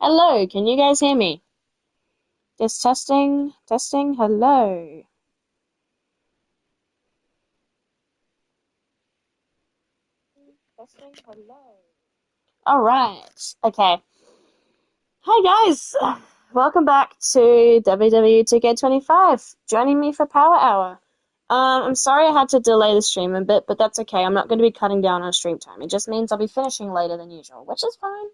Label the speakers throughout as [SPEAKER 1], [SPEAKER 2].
[SPEAKER 1] Hello, can you guys hear me? Just testing, testing, hello. Testing, hello. Alright, okay. Hi guys, welcome back to WWE2K25. Joining me for Power Hour. I'm sorry I had to delay the stream a bit, but that's okay. I'm not going to be cutting down on stream time. It just means I'll be finishing later than usual, which is fine.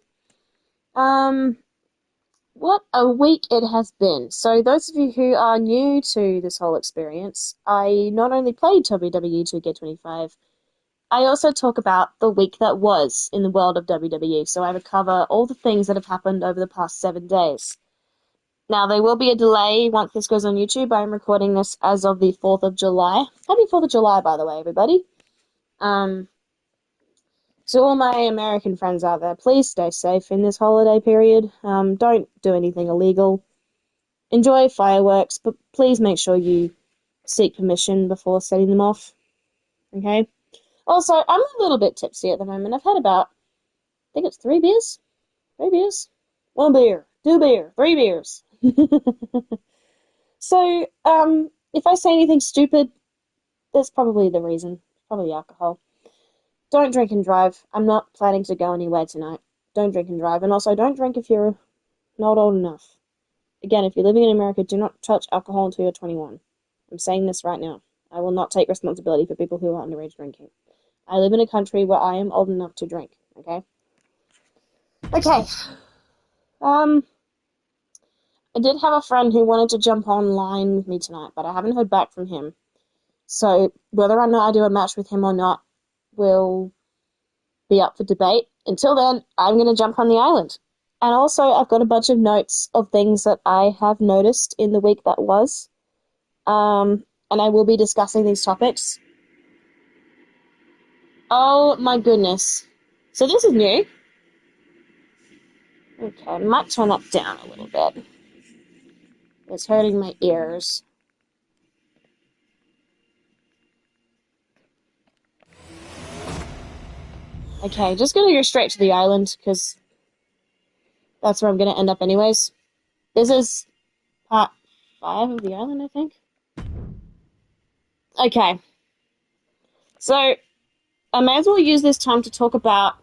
[SPEAKER 1] What a week it has been. So those of you who are new to this whole experience, I not only played WWE2K25, I also talk about the week that was in the world of WWE. So I would cover all the things that have happened over the past 7 days. Now, there will be a delay once this goes on YouTube. I am recording this as of the 4th of July. Happy 4th of July, by the way, everybody. So all my American friends out there, please stay safe in this holiday period. Don't do anything illegal. Enjoy fireworks, but please make sure you seek permission before setting them off. Okay? Also, I'm a little bit tipsy at the moment. I've had about, I think it's 3 beers? 3 beers? 1 beer, 2 beer, 3 beers. So, if I say anything stupid, that's probably the reason. Probably alcohol. Don't drink and drive. I'm not planning to go anywhere tonight. Don't drink and drive. And also, don't drink if you're not old enough. Again, if you're living in America, do not touch alcohol until you're 21. I'm saying this right now. I will not take responsibility for people who are underage drinking. I live in a country where I am old enough to drink, okay? Okay. I did have a friend who wanted to jump online with me tonight, but I haven't heard back from him. So whether or not I do a match with him or not will be up for debate. Until then, I'm going to jump on the island. And also, I've got a bunch of notes of things that I have noticed in the week that was. And I will be discussing these topics. Oh my goodness. So this is new. Okay, I might turn that down a little bit. It's hurting my ears. Okay, just gonna go straight to the island, because that's where I'm gonna end up anyways. This is part 5 of the island, I think. Okay. So, I may as well use this time to talk about,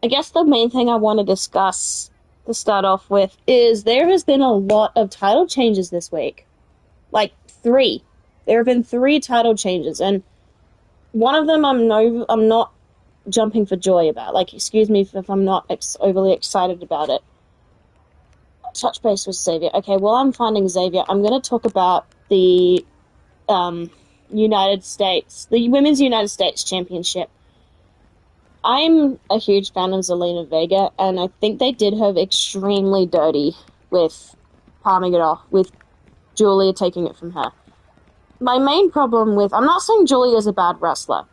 [SPEAKER 1] I guess the main thing I want to discuss to start off with is there has been a lot of title changes this week. Like 3. There have been 3 title changes, and one of them I'm not jumping for joy about. Like, excuse me if I'm not overly excited about it. Touch base with Xavier. Okay, while I'm finding Xavier, I'm going to talk about the United States, the Women's United States Championship. I'm a huge fan of Zelina Vega, and I think they did her extremely dirty with palming it off, with Julia taking it from her. My main problem with, I'm not saying Julia's a bad wrestler,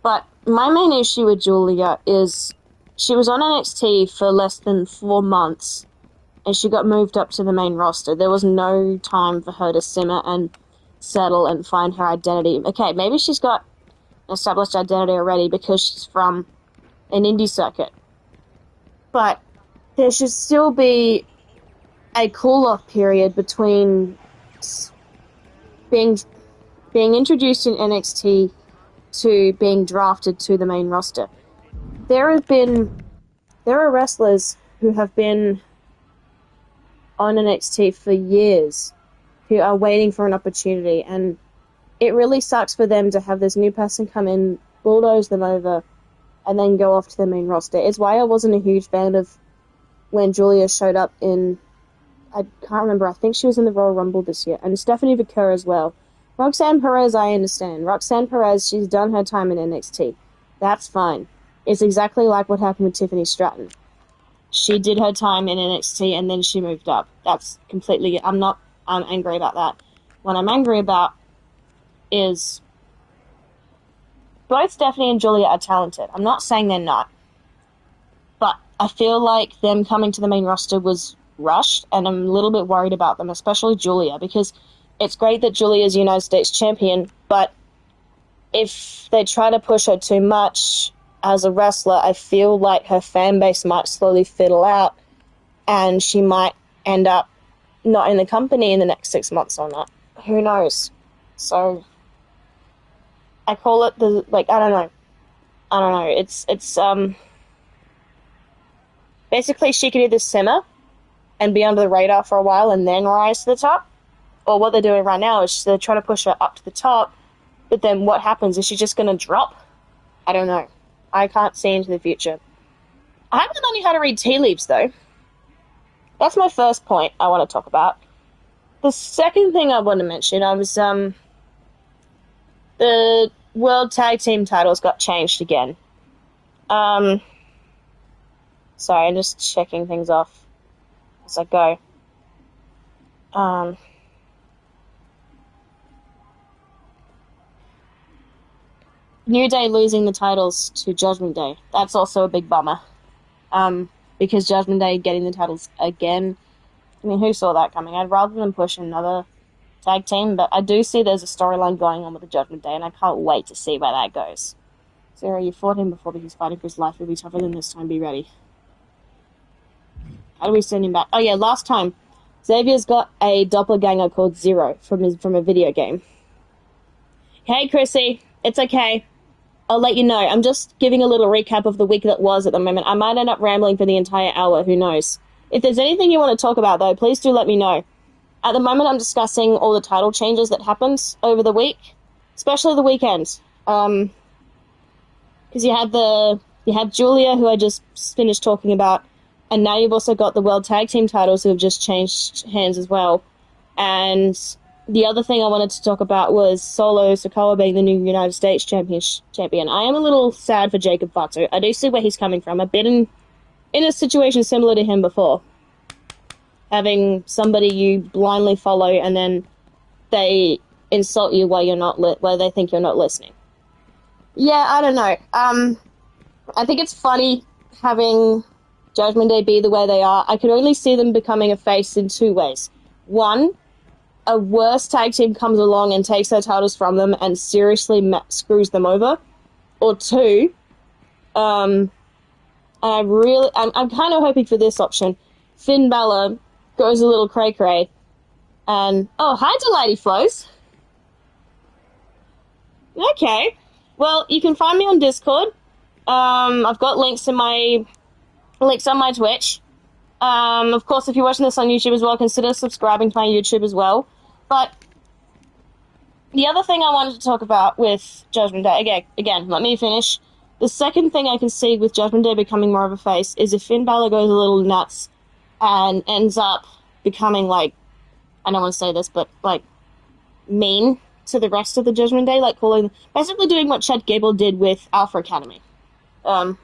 [SPEAKER 1] but my main issue with Julia is she was on NXT for less than 4 months, and she got moved up to the main roster. There was no time for her to simmer and settle and find her identity. Okay, maybe she's got an established identity already because she's from an indie circuit. But there should still be a cool-off period between being introduced in NXT to being drafted to the main roster. There are wrestlers who have been on NXT for years who are waiting for an opportunity, and it really sucks for them to have this new person come in, bulldoze them over, and then go off to the main roster. It's why I wasn't a huge fan of when Julia showed up in, I can't remember, I think she was in the Royal Rumble this year, and Stephanie Vaquer as well. Roxanne Perez, I understand. Roxanne Perez, she's done her time in NXT. That's fine. It's exactly like what happened with Tiffany Stratton. She did her time in NXT and then she moved up. That's completely, I'm angry about that. What I'm angry about is both Stephanie and Julia are talented. I'm not saying they're not. But I feel like them coming to the main roster was rushed, and I'm a little bit worried about them, especially Julia, because it's great that Julia is United States champion, but if they try to push her too much as a wrestler, I feel like her fan base might slowly fiddle out and she might end up not in the company in the next 6 months or not. Who knows? So I call it I don't know. It's basically she could either simmer and be under the radar for a while and then rise to the top, or what they're doing right now is they're trying to push her up to the top, but then what happens? Is she just going to drop? I don't know. I can't see into the future. I haven't learned how to read tea leaves, though. That's my first point I want to talk about. The second thing I want to mention, the World Tag Team titles got changed again. Sorry, I'm just checking things off as I go. New Day losing the titles to Judgment Day. That's also a big bummer. Because Judgment Day getting the titles again, I mean, who saw that coming? I'd rather than push another tag team, but I do see there's a storyline going on with the Judgment Day, and I can't wait to see where that goes. Sarah, you fought him before, but he's fighting for his life. It'll be tougher than this time. Be ready. How do we send him back? Oh yeah, last time, Xavier's got a doppelganger called Zero from a video game. Hey, Chrissy. It's okay. I'll let you know. I'm just giving a little recap of the week that was at the moment. I might end up rambling for the entire hour. Who knows? If there's anything you want to talk about, though, please do let me know. At the moment, I'm discussing all the title changes that happened over the week, especially the weekend. Because you had Julia, who I just finished talking about, and now you've also got the World Tag Team titles who have just changed hands as well. And the other thing I wanted to talk about was Solo Sikoa being the new United States champion. I am a little sad for Jacob Fatu. I do see where he's coming from. I've been in a situation similar to him before. Having somebody you blindly follow and then they insult you while they think you're not listening. Yeah, I don't know. I think it's funny having Judgment Day be the way they are. I could only see them becoming a face in two ways. One, a worse tag team comes along and takes their titles from them and seriously screws them over. Or two, I'm kind of hoping for this option. Finn Balor goes a little cray-cray and, oh, hi, Delighty Flows. Okay. Well, you can find me on Discord. I've got links on my Twitch. Of course, if you're watching this on YouTube as well, consider subscribing to my YouTube as well. But the other thing I wanted to talk about with Judgment Day, again, let me finish. The second thing I can see with Judgment Day becoming more of a face is if Finn Balor goes a little nuts and ends up becoming, like, I don't want to say this, but, like, mean to the rest of the Judgment Day, like basically doing what Chad Gable did with Alpha Academy. But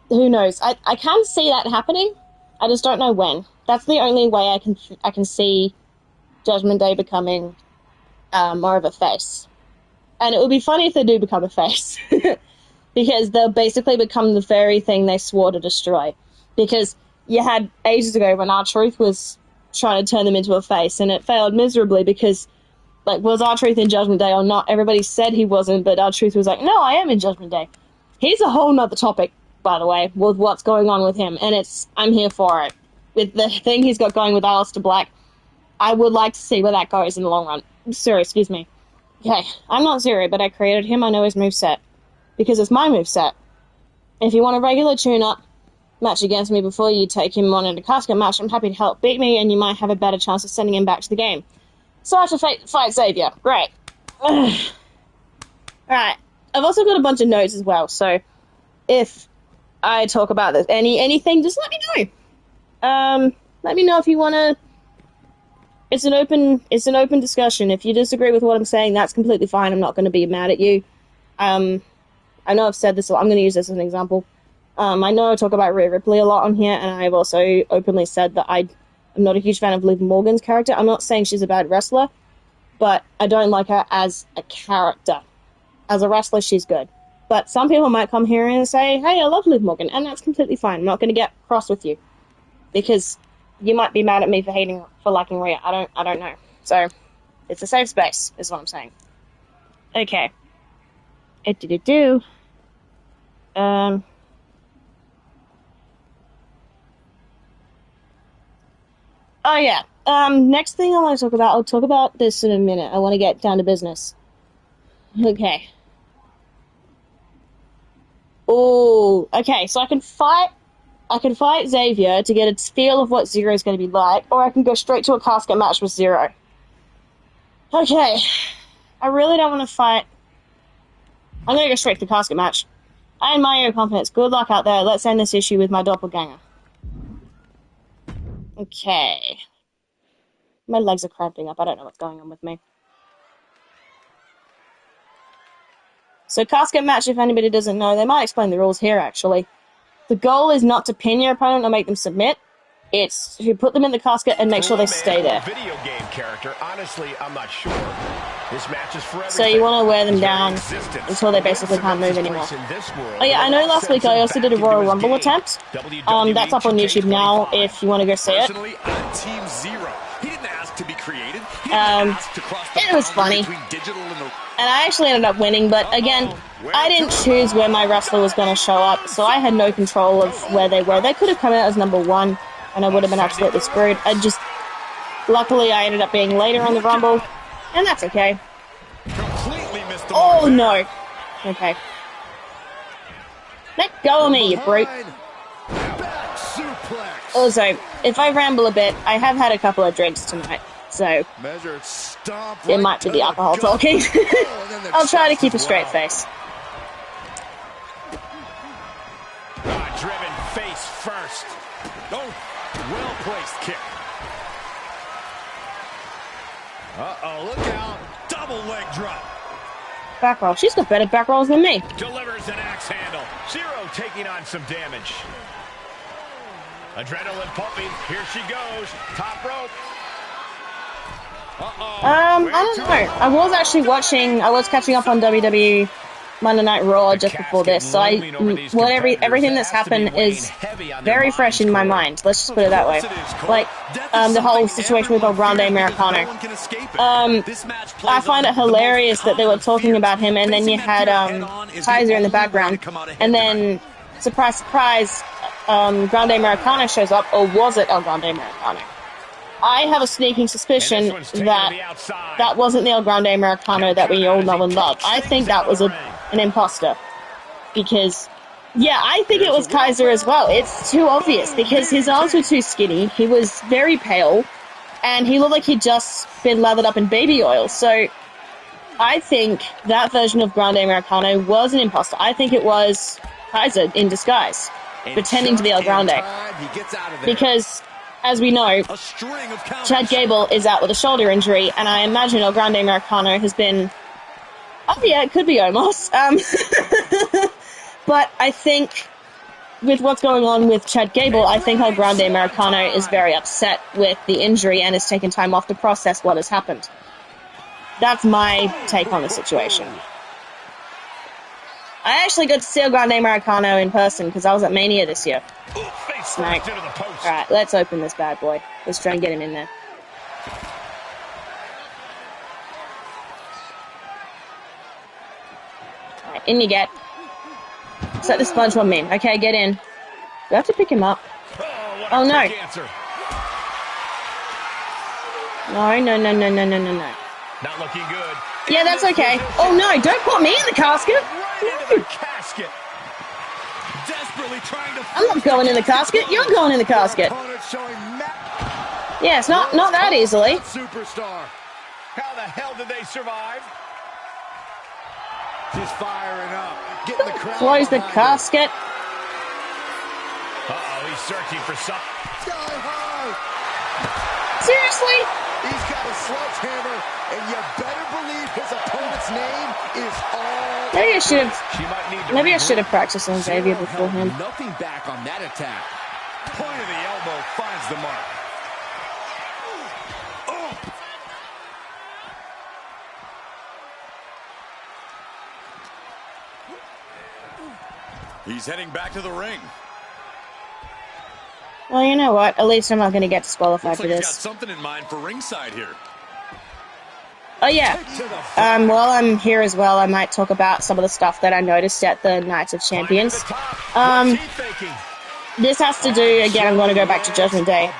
[SPEAKER 1] who knows? I can see that happening. I just don't know when. That's the only way I can see Judgment Day becoming more of a face. And it would be funny if they do become a face. Because they'll basically become the very thing they swore to destroy. Because you had ages ago when R-Truth was trying to turn them into a face, and it failed miserably because, like, was R-Truth in Judgment Day or not? Everybody said he wasn't, but R-Truth was like, no, I am in Judgment Day. He's a whole nother topic, by the way, with what's going on with him, and I'm here for it. With the thing he's got going with Aleister Black, I would like to see where that goes in the long run. Sorry, excuse me. Okay, I'm not Zero, but I created him, I know his moveset. Because it's my moveset. If you want a regular tune-up match against me before you take him on in a casket match, I'm happy to help beat me, and you might have a better chance of sending him back to the game. So I have to fight Xavier. Great. Alright. I've also got a bunch of notes as well, so if I talk about this, anything, just let me know. Let me know if you want to. It's an open discussion. If you disagree with what I'm saying, that's completely fine. I'm not going to be mad at you. I know I've said this, so I'm going to use this as an example. I know I talk about Rhea Ripley a lot on here, and I've also openly said that I'm not a huge fan of Liv Morgan's character. I'm not saying she's a bad wrestler, but I don't like her as a character. As a wrestler, she's good. But some people might come here and say, hey, I love Liv Morgan, and that's completely fine. I'm not going to get cross with you, because you might be mad at me for liking Rhea. I don't know. So, it's a safe space, is what I'm saying. Okay. Oh, yeah. Next thing I want to talk about, I'll talk about this in a minute. I want to get down to business. Okay. Oh, okay, so I can fight Xavier to get a feel of what Zero is going to be like, or I can go straight to a casket match with Zero. Okay. I really don't want to fight. I'm going to go straight to the casket match. I admire your confidence. Good luck out there. Let's end this issue with my doppelganger. Okay. My legs are cramping up. I don't know what's going on with me. So, casket match, if anybody doesn't know, they might explain the rules here, actually. The goal is not to pin your opponent or make them submit. It's to put them in the casket and make sure they stay there.
[SPEAKER 2] Video game character, honestly, I'm not sure. This match is for
[SPEAKER 1] so you want to wear them down until they basically can't move anymore. Oh yeah, I know last week I also did a Royal Rumble attempt. That's up on YouTube now if you want to go see it. It was funny. And I actually ended up winning, but again, I didn't choose where my wrestler was going to show up, so I had no control of where they were. They could have come out as number 1, and I would have been absolutely screwed. Luckily, I ended up being later on the Rumble, and that's okay. Oh, no. Okay. Let go of me, you brute. Also, if I ramble a bit, I have had a couple of drinks tonight, so it might be the alcohol talking. I'll try to keep a straight face.
[SPEAKER 2] Driven face first. Oh, well-placed kick. Uh-oh, look out. Double leg drop.
[SPEAKER 1] Back roll. She's got better back rolls than me.
[SPEAKER 2] Delivers an axe handle. Zero taking on some damage. Adrenaline pumping. Here she goes. Top rope.
[SPEAKER 1] I don't know. I was catching up on WWE Monday Night Raw just before this, so everything that's happened is very fresh in my mind. Let's just put it that way. Like, the whole situation with El Grande Americano. I find it hilarious that they were talking about him, and then you had Kaiser in the background, and then, surprise, surprise, Grande Americano shows up, or was it El Grande Americano? I have a sneaking suspicion that wasn't the El Grande Americano that we all know and love. I think that was an imposter. Because, yeah, I think it was Kaiser as well. It's too obvious because his arms were too skinny, he was very pale, and he looked like he'd just been lathered up in baby oil. So, I think that version of Grande Americano was an imposter. I think it was Kaiser in disguise, pretending to be El Grande. Because, as we know, Chad Gable is out with a shoulder injury, and I imagine El Grande Americano has been... Oh yeah, it could be Omos. But I think, with what's going on with Chad Gable, I think El Grande Americano is very upset with the injury and has taken time off to process what has happened. That's my take on the situation. I actually got to see El Grande Americano in person because I was at Mania this year. Snake. Alright, let's open this bad boy. Let's try and get him in there. Alright, in you get. Set the SpongeBob meme. Okay, get in. Do I have to pick him up? Oh no. No.
[SPEAKER 2] Not looking good.
[SPEAKER 1] Yeah, that's okay. Oh no, don't put me in the casket! I'm not going in the casket. You're going in the casket. Yeah, it's not that easily.
[SPEAKER 2] Superstar. How the hell did they survive? She's firing up. Getting the crowd.
[SPEAKER 1] Close the casket.
[SPEAKER 2] Uh-oh, he's searching for something. Sky high.
[SPEAKER 1] Seriously?
[SPEAKER 2] He's got a sledgehammer, and you better believe his opponent's name is all.
[SPEAKER 1] Maybe I should have practiced on Xavier beforehand.
[SPEAKER 2] Nothing back on that attack. Point of the elbow finds the mark. He's heading back to the ring.
[SPEAKER 1] Well, you know what? At least I'm not going to get disqualified for this.
[SPEAKER 2] Got something in mind for ringside here.
[SPEAKER 1] Oh yeah. While I'm here as well, I might talk about some of the stuff that I noticed at the Nights of Champions. this has to do, again, I'm going to go back to Judgment Day,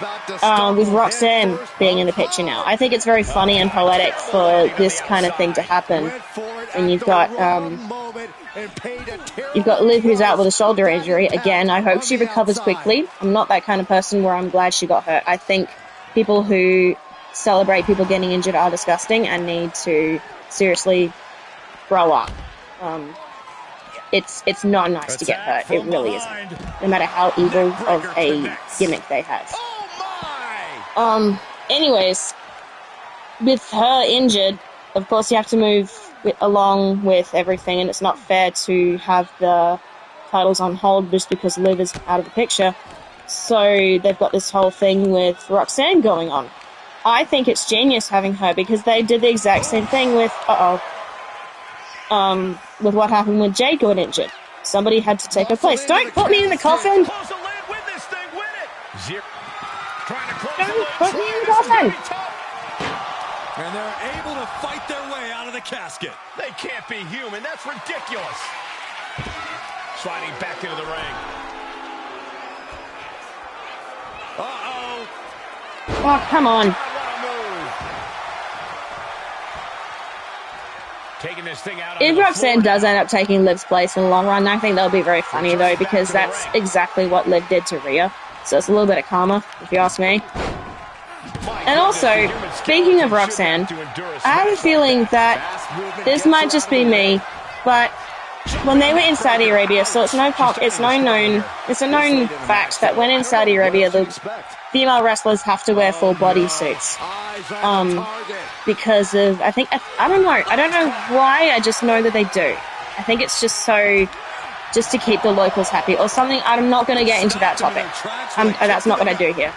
[SPEAKER 1] with Roxanne being in the picture now. I think it's very funny and poetic for this kind of thing to happen. And you've got Liv, who's out with a shoulder injury. Again, I hope she recovers quickly. I'm not that kind of person where I'm glad she got hurt. I think people who celebrate people getting injured are disgusting and need to seriously grow up. It's not nice to get hurt. It really isn't. No matter how evil of a gimmick they have. Anyways, with her injured, of course you have to move along with everything, and it's not fair to have the titles on hold just because Liv is out of the picture. So they've got this whole thing with Roxanne going on. I think it's genius having her because they did the exact same thing with with what happened when Jade got injured. Somebody had to take her place. Don't put me in the coffin! Don't put me in the coffin!
[SPEAKER 3] And they're able to fight their way out of the casket.
[SPEAKER 2] They can't be human. That's ridiculous. Sliding back into the ring. Uh-oh.
[SPEAKER 1] Oh, come on.
[SPEAKER 2] Taking this thing out.
[SPEAKER 1] If Roxanne does end up taking Liv's place in the long run, I think that'll be very funny, though, because that's exactly what Liv did to Rhea. So it's a little bit of karma, if you ask me. And also, speaking of Roxanne, I have a feeling that this might just be me, but when they were in Saudi Arabia, so it's a known fact that when in Saudi Arabia, the female wrestlers have to wear full bodysuits. Because of, I don't know why, I just know that they do. I think it's just to keep the locals happy, or something. I'm not going to get into that topic. That's not what I do here.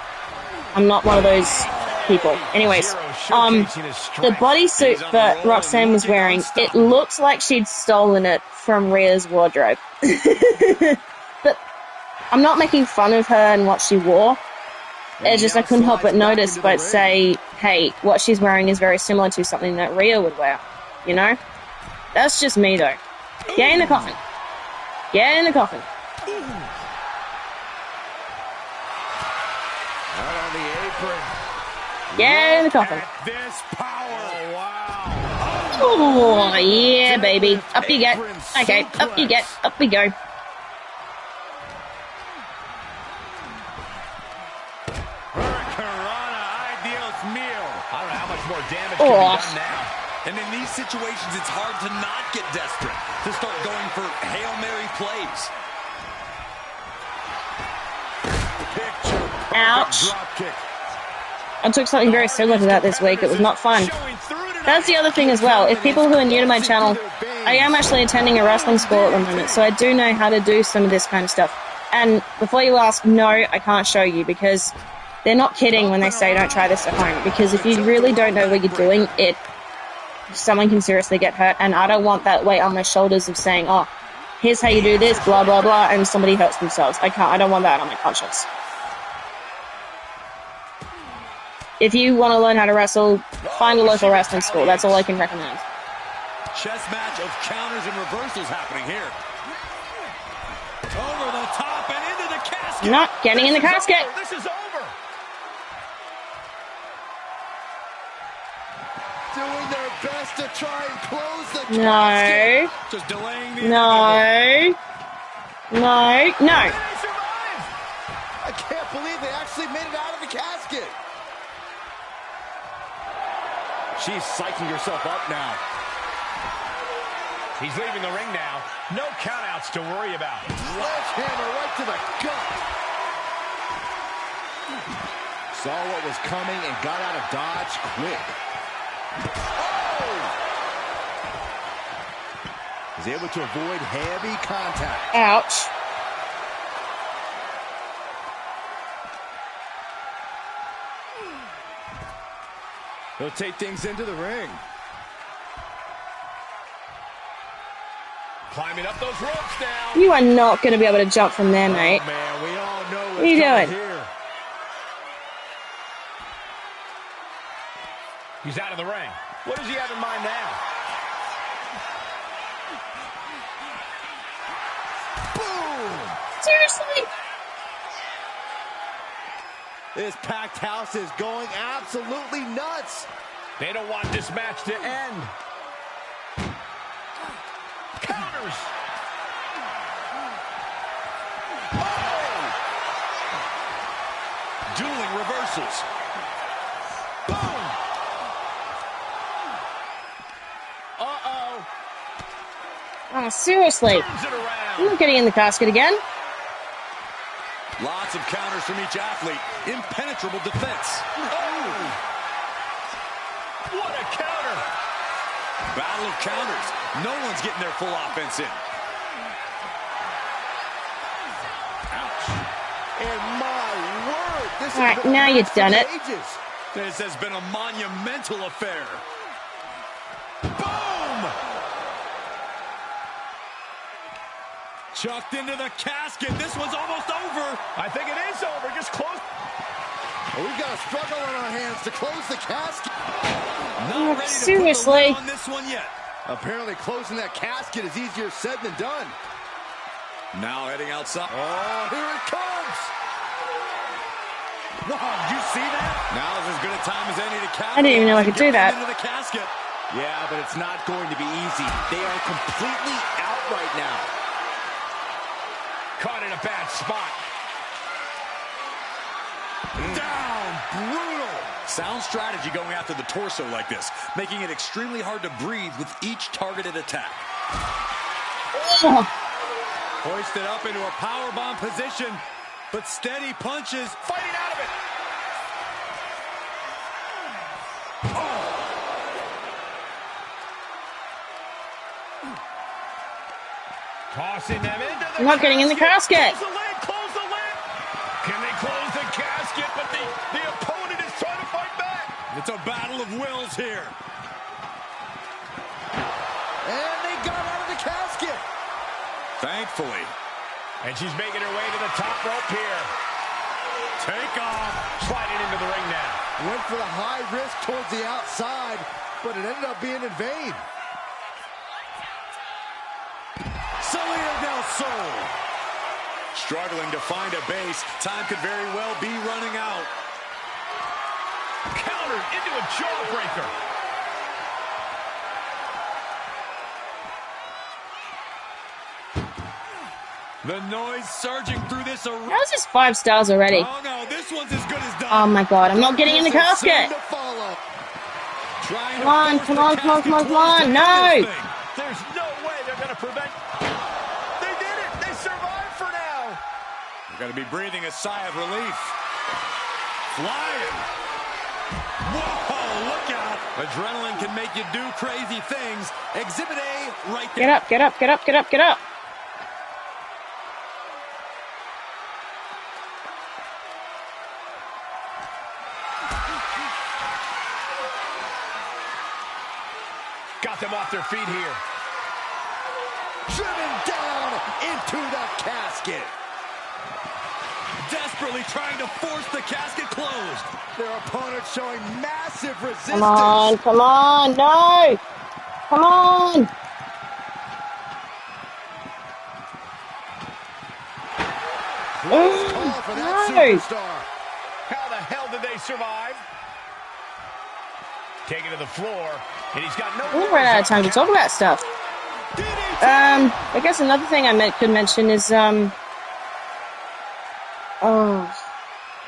[SPEAKER 1] I'm not one of those people. Anyways, the bodysuit that Roxanne was wearing, it looks like she'd stolen it from Rhea's wardrobe. But I'm not making fun of her and what she wore. It's just I couldn't help but notice, but say, hey, what she's wearing is very similar to something that Rhea would wear. You know? That's just me, though. Get in the coffin. Get in the coffin.
[SPEAKER 2] Out on the apron.
[SPEAKER 1] Get in the coffin.
[SPEAKER 2] This power. Oh, wow.
[SPEAKER 1] Oh, yeah, baby. Up you get. Okay, up you get. Up we go.
[SPEAKER 3] I don't know how much more damage can be done now. And in these situations, it's hard to not get desperate, to start going for Hail Mary plays.
[SPEAKER 1] Ouch. I took something very similar to that this week. It was not fun. That's the other thing as well. If people who are new to my channel, I am actually attending a wrestling school at the moment, so I do know how to do some of this kind of stuff. And before you ask, no, I can't show you, because they're not kidding when they say don't try this at home, because if you really don't know what you're doing, someone can seriously get hurt, and I don't want that weight on my shoulders of saying, oh, here's how you do this, blah, blah, blah, and somebody hurts themselves. I don't want that on my conscience. If you want to learn how to wrestle, find a local wrestling school. That's all I can recommend.
[SPEAKER 3] Chess match of counters and reversals happening here. Over the top and into the casket.
[SPEAKER 1] Not getting in the casket.
[SPEAKER 2] This is over. Doing their best to try and close the casket.
[SPEAKER 3] Just delaying the
[SPEAKER 1] No.
[SPEAKER 2] I can't believe they actually made it out of the casket. She's psyching herself up now. He's leaving the ring now. No countouts to worry about. Sledgehammer right to the gut. Saw what was coming and got out of dodge quick. Oh! He's able to avoid heavy contact.
[SPEAKER 1] Ouch.
[SPEAKER 2] He'll take things into the ring. Climbing up those ropes now.
[SPEAKER 1] You are not going to be able to jump from there, mate.
[SPEAKER 2] Oh, man, we all know
[SPEAKER 1] what are you doing?
[SPEAKER 2] Here. He's out of the ring. What does he have in mind now? Boom!
[SPEAKER 1] Seriously?
[SPEAKER 2] This packed house is going absolutely nuts.
[SPEAKER 3] They don't want this match to end. Counters. Oh! Dueling reversals. Boom. Uh-oh.
[SPEAKER 1] Oh, seriously. I'm not getting in the casket again.
[SPEAKER 3] Lots of counters from each athlete. Impenetrable defense. Oh! What a counter! Battle of counters. No one's getting their full offense in. Ouch.
[SPEAKER 2] And my word, this
[SPEAKER 1] All right, now you've done it.
[SPEAKER 3] This has been a monumental affair. Boom! Chucked into the casket. This one's almost over. I think it is over. Just close.
[SPEAKER 2] Well, we've got a struggle on our hands to close the casket.
[SPEAKER 3] Not ready to
[SPEAKER 1] seriously.
[SPEAKER 3] put the lid on this one yet.
[SPEAKER 2] Apparently closing that casket is easier said than done.
[SPEAKER 3] Now heading outside.
[SPEAKER 2] Oh, here it comes.
[SPEAKER 3] Wow, did you see that? Now is as good a time as any to capitalize.
[SPEAKER 1] I didn't even know I could do that.
[SPEAKER 3] Into the casket.
[SPEAKER 2] Yeah, but it's not going to be easy. They are completely out right now.
[SPEAKER 3] Caught in a bad spot. Down, brutal. Sound strategy going after the torso like this, making it extremely hard to breathe with each targeted attack.
[SPEAKER 1] Ugh.
[SPEAKER 3] Hoisted up into a powerbomb position, but steady punches, fighting out of it. Tossing them into the
[SPEAKER 1] I'm not getting in the casket.
[SPEAKER 3] Close the lid, close the lid. Can they close the casket? But the opponent is trying to fight back. It's a battle of wills here.
[SPEAKER 2] And they got out of the casket.
[SPEAKER 3] Thankfully. And she's making her way to the top rope here. Take off. Sliding into the ring now.
[SPEAKER 2] Went for the high risk towards the outside, but it ended up being in vain.
[SPEAKER 3] Selena Del Sol. Struggling to find a base. Time could very well be running out. Countered into a jawbreaker. The noise surging through this arena.
[SPEAKER 1] How's this 5 stars already?
[SPEAKER 3] Oh no, this one's as good as done.
[SPEAKER 1] Oh my god, I'm not getting in the casket.
[SPEAKER 3] Come
[SPEAKER 1] on, come on, come on, come on, come on. No.
[SPEAKER 3] There's no way they're going to prevent. They did it. They survived for now. They're going to be breathing a sigh of relief. Flying. Whoa, look out. Adrenaline can make you do crazy things. Exhibit A right there.
[SPEAKER 1] Get up, get up, get up, get up, get up.
[SPEAKER 3] Got them off their feet here.
[SPEAKER 2] Driven down into the casket.
[SPEAKER 3] Desperately trying to force the casket closed.
[SPEAKER 2] Their opponent showing massive resistance.
[SPEAKER 1] Come on, come on, no! Come on!
[SPEAKER 2] Call for that superstar.
[SPEAKER 3] How the hell did they survive? Taken to the floor, and he's got no.
[SPEAKER 1] We'll run out of time to talk about stuff. I guess another thing I could mention is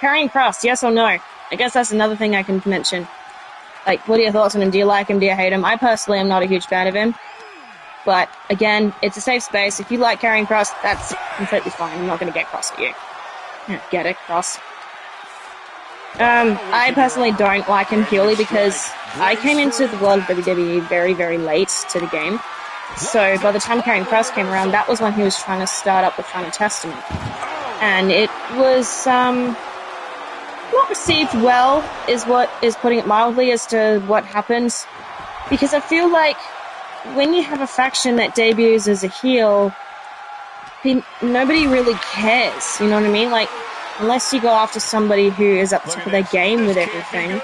[SPEAKER 1] carrying cross, yes or no? I guess that's another thing I can mention. Like, what are your thoughts on him? Do you like him? Do you hate him? I personally am not a huge fan of him. But, again, it's a safe space. If you like carrying cross, that's completely fine. I'm not going to get cross at you. Get it, cross. I personally don't like him purely because I came into the world of WWE very, very late to the game. So by the time Karrion Kross came around, that was when he was trying to start up the Final Testament. And it was not received well, is what is putting it mildly, as to what happens. Because I feel like when you have a faction that debuts as a heel, nobody really cares, you know what I mean? Like, unless you go after somebody who is at the top of their game with everything,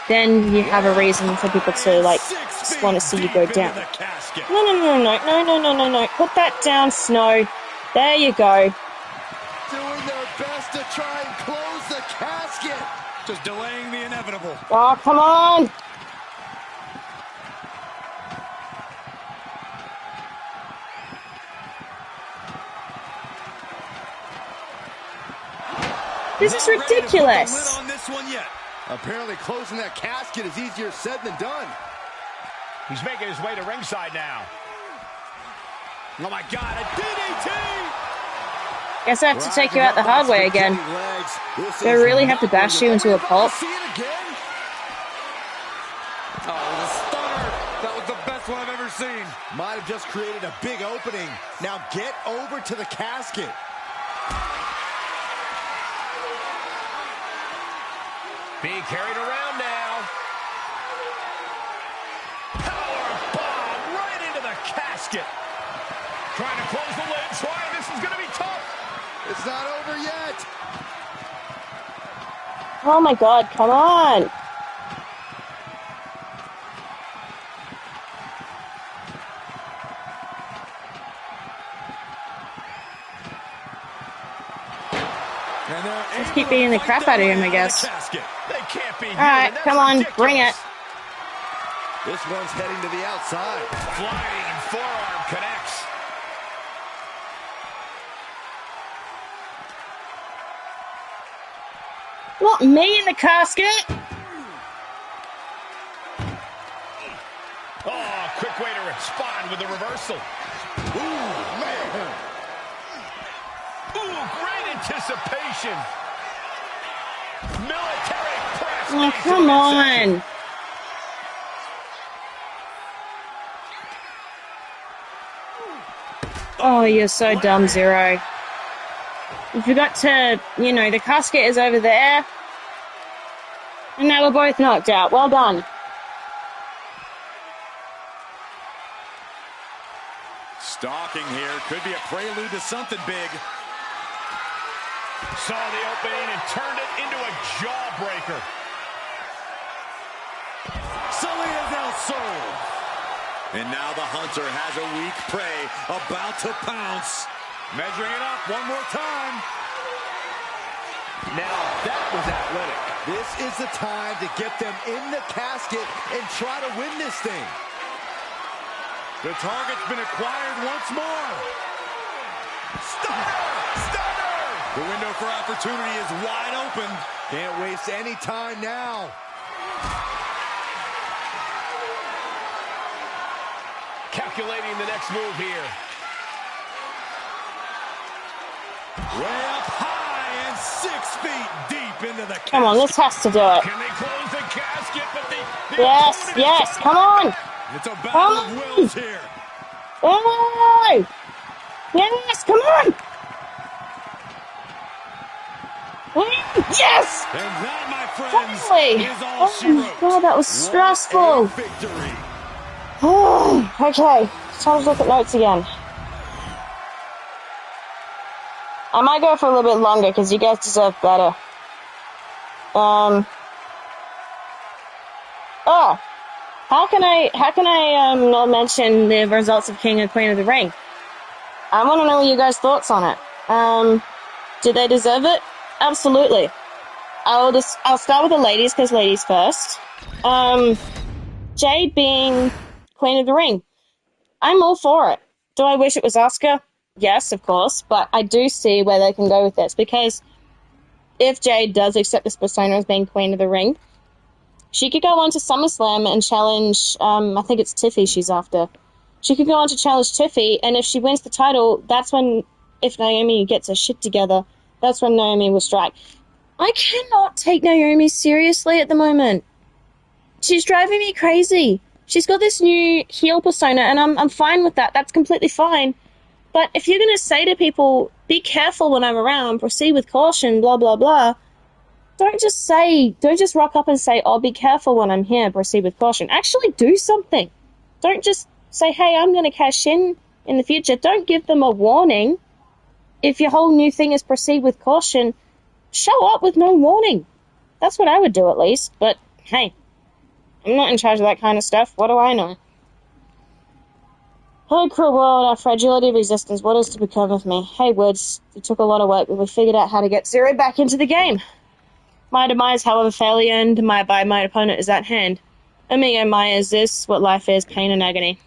[SPEAKER 1] then you have a reason for people to, like, just want to see you go down. No. Put that down, Snow. There you go.
[SPEAKER 2] Doing their best to try and close the casket.
[SPEAKER 3] Just delaying the inevitable.
[SPEAKER 1] Oh, come on! This is ridiculous.
[SPEAKER 3] Not ready to put the lid on this one yet.
[SPEAKER 2] Apparently closing that casket is easier said than done.
[SPEAKER 3] He's making his way to ringside now. Oh my God, a DDT!
[SPEAKER 1] Guess I have to take you out the hard way again. Do I really have to bash you into a pulp?
[SPEAKER 2] See it again?
[SPEAKER 3] Oh, the stunner. That was the best one I've ever seen.
[SPEAKER 2] Might have just created a big opening. Now get over to the casket.
[SPEAKER 3] Being carried around now. Power bomb right into the casket. Trying to close the lid. This is going to be tough.
[SPEAKER 2] It's not over yet.
[SPEAKER 1] Oh my God, come on! Just keep beating the crap out of him, I guess. Alright, come on, bring it.
[SPEAKER 2] This one's heading to the outside.
[SPEAKER 3] Flying forearm connects.
[SPEAKER 1] What, me in the casket?
[SPEAKER 3] Oh, quick way to respond with the reversal.
[SPEAKER 2] Ooh, man.
[SPEAKER 3] Ooh, great anticipation. Military press.
[SPEAKER 1] Oh, come on. Oh, you're so dumb, Zero. You forgot to, you know, the casket is over there. And now we're both knocked out. Well done.
[SPEAKER 3] Stalking here could be a prelude to something big. Saw the opening and turned it into a jawbreaker.
[SPEAKER 2] Salida del Sol.
[SPEAKER 3] And now the hunter has a weak prey about to pounce. Measuring it up one more time.
[SPEAKER 2] Now, that was athletic. This is the time to get them in the casket and try to win this thing.
[SPEAKER 3] The target's been acquired once more.
[SPEAKER 2] Stunner! Stunner!
[SPEAKER 3] The window for opportunity is wide open.
[SPEAKER 2] Can't waste any time now.
[SPEAKER 3] Calculating the next move here. Way up high and 6 feet deep into the casket.
[SPEAKER 1] Come on, this has to do it.
[SPEAKER 3] Can they close the casket? But
[SPEAKER 1] Yes, yes, come on.
[SPEAKER 3] It's a battle of wills here.
[SPEAKER 1] Oh! Yes, come on. Yes!
[SPEAKER 3] And that, my friends,
[SPEAKER 1] Finally!
[SPEAKER 3] is all she
[SPEAKER 1] Oh my
[SPEAKER 3] wrote.
[SPEAKER 1] God, that was stressful.
[SPEAKER 3] Victory.
[SPEAKER 1] Oh, okay, it's time to look at notes again. I might go for a little bit longer because you guys deserve better. How can I not mention the results of King and Queen of the Ring? I want to know your guys' thoughts on it. Did they deserve it? Absolutely. I'll start with the ladies because ladies first. Jade being Queen of the Ring. I'm all for it. Do I wish it was Asuka? Yes, of course, but I do see where they can go with this because if Jade does accept this persona as being Queen of the Ring, she could go on to SummerSlam and challenge, I think it's Tiffy she's after. She could go on to challenge Tiffy, and if she wins the title, that's when, if Naomi gets her shit together, that's when Naomi will strike. I cannot take Naomi seriously at the moment. She's driving me crazy. She's got this new heel persona, and I'm fine with that. That's completely fine. But if you're going to say to people, be careful when I'm around, proceed with caution, blah, blah, blah, don't just rock up and say, oh, be careful when I'm here, proceed with caution. Actually do something. Don't just say, hey, I'm going to cash in the future. Don't give them a warning. If your whole new thing is proceed with caution, show up with no warning. That's what I would do at least. But, hey, I'm not in charge of that kind of stuff. What do I know? Hello, cruel world, our fragility of existence. What is to become of me? Hey, Woods, it took a lot of work, but we figured out how to get Zero back into the game. My demise, however fairly earned by my opponent, is at hand. Amigo Maya, is this what life is? Pain and agony.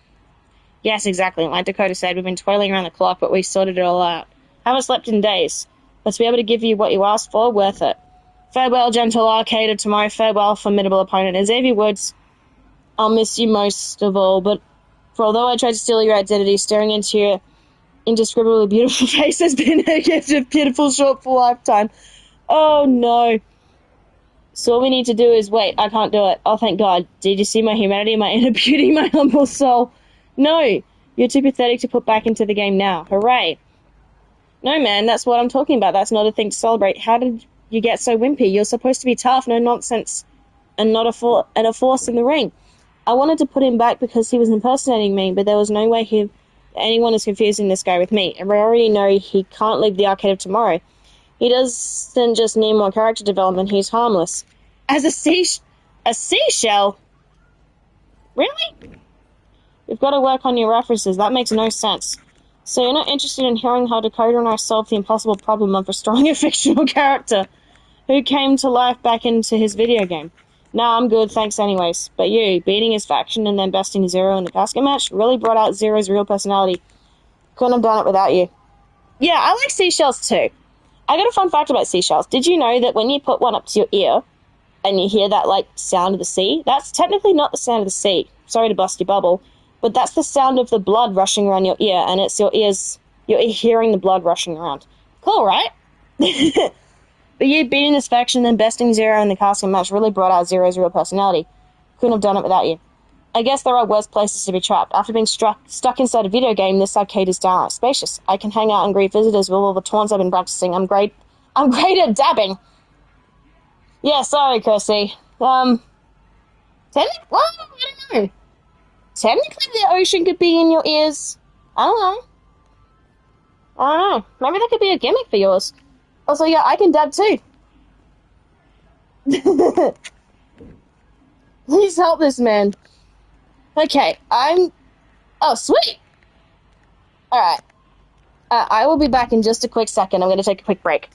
[SPEAKER 1] Yes, exactly. Like Dakota said, we've been toiling around the clock, but we sorted it all out. Haven't slept in days. But to be able to give you what you asked for, worth it. Farewell, gentle arcade of tomorrow. Farewell, formidable opponent. And Xavier Woods, I'll miss you most of all, but for although I tried to steal your identity, staring into your indescribably beautiful face has been a gift of pitiful short for lifetime. Oh no. So all we need to do is wait. I can't do it. Oh, thank God. Did you see my humanity, my inner beauty, my humble soul? No. You're too pathetic to put back into the game now. Hooray. No, man, that's what I'm talking about. That's not a thing to celebrate. How did you get so wimpy? You're supposed to be tough, no nonsense, and not a force in the ring. I wanted to put him back because he was impersonating me, but there was no way anyone is confusing this guy with me. And we already know he can't leave the arcade of tomorrow. He doesn't just need more character development, he's harmless. As a seashell? Really? We've got to work on your references. That makes no sense. So you're not interested in hearing how Dakota and I solved the impossible problem of restoring a fictional character who came to life back into his video game? Nah, I'm good, thanks anyways. But you, beating his faction and then besting Zero in the casket match really brought out Zero's real personality. Couldn't have done it without you. Yeah, I like seashells too. I got a fun fact about seashells. Did you know that when you put one up to your ear and you hear that, like, sound of the sea, that's technically not the sound of the sea. Sorry to bust your bubble. But that's the sound of the blood rushing around your ear, and it's you're hearing the blood rushing around. Cool, right? But you beating this faction and then besting Zero in the casting match really brought out Zero's real personality. Couldn't have done it without you. I guess there are worse places to be trapped. After being stuck inside a video game, this arcade is downright spacious. I can hang out and greet visitors with all the taunts I've been practicing. I'm great at dabbing. Yeah, sorry, Kirsty. Well, I don't know. Technically, the ocean could be in your ears. I don't know. Maybe that could be a gimmick for yours. Also, yeah, I can dab too. Please help this man. Okay, oh, sweet! Alright. I will be back in just a quick second. I'm going to take a quick break.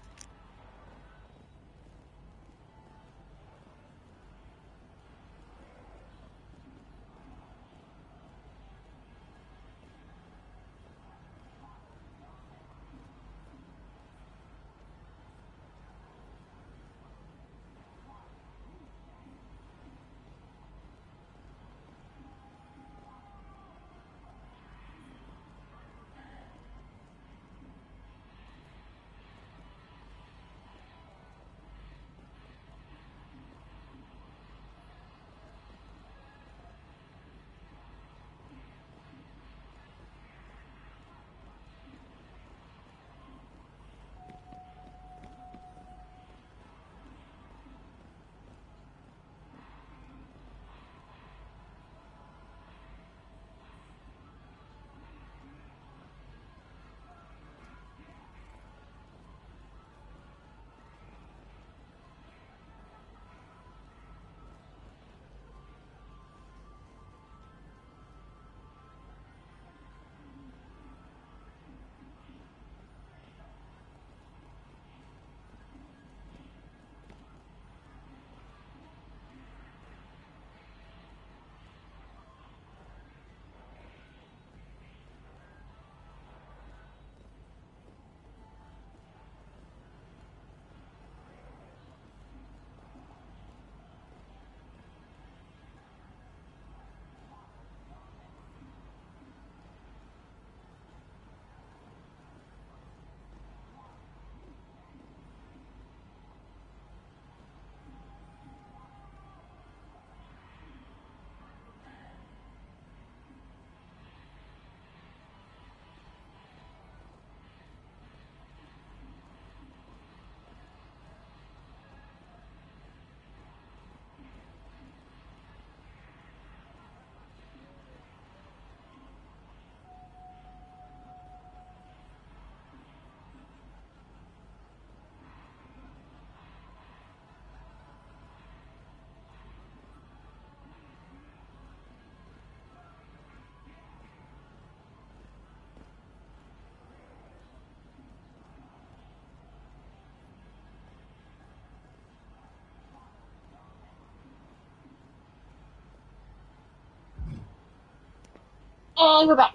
[SPEAKER 1] And we're back.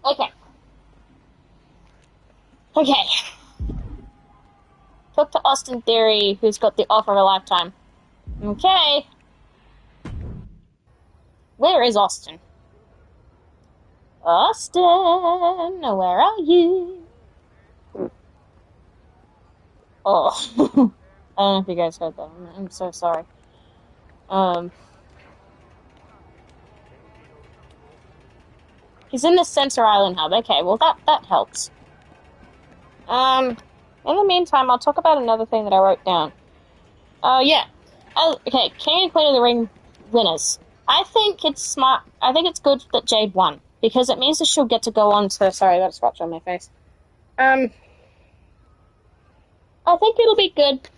[SPEAKER 1] Okay. Okay. Talk to Austin Theory, who's got the offer of a lifetime. Okay. Where is Austin? Austin, where are you? Oh. I don't know if you guys heard that. I'm so sorry. He's in the Center Island hub. Okay, well that helps. In the meantime, I'll talk about another thing that I wrote down. Yeah. Okay, King and Queen of the Ring winners. I think it's smart. I think it's good that Jade won, because it means that she'll get to go on to... Sorry, I got a scratch on my face. I think it'll be good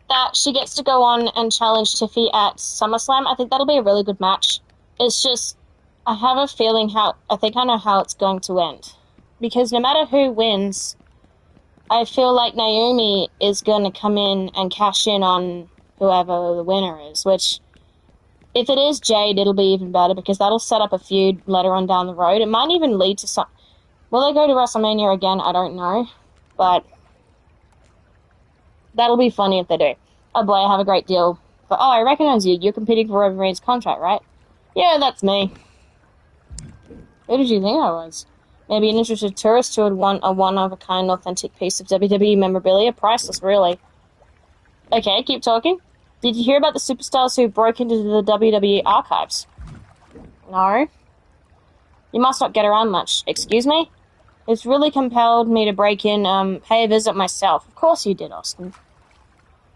[SPEAKER 1] that she gets to go on and challenge Tiffy at SummerSlam. I think that'll be a really good match. It's just, I have a feeling I think I know how it's going to end. Because no matter who wins, I feel like Naomi is going to come in and cash in on whoever the winner is, which, if it is Jade, it'll be even better, because that'll set up a feud later on down the road. It might even lead to some... Will they go to WrestleMania again? I don't know. But that'll be funny if they do. Oh boy, I have a great deal. But, oh, I recognize you. You're competing for Wolverine's contract, right? Yeah, that's me. Who did you think I was? Maybe an interested tourist who would want a one-of-a-kind authentic piece of WWE memorabilia? Priceless, really. Okay, keep talking. Did you hear about the superstars who broke into the WWE archives? No. You must not get around much. Excuse me? It's really compelled me to break in, pay a visit myself. Of course you did, Austin.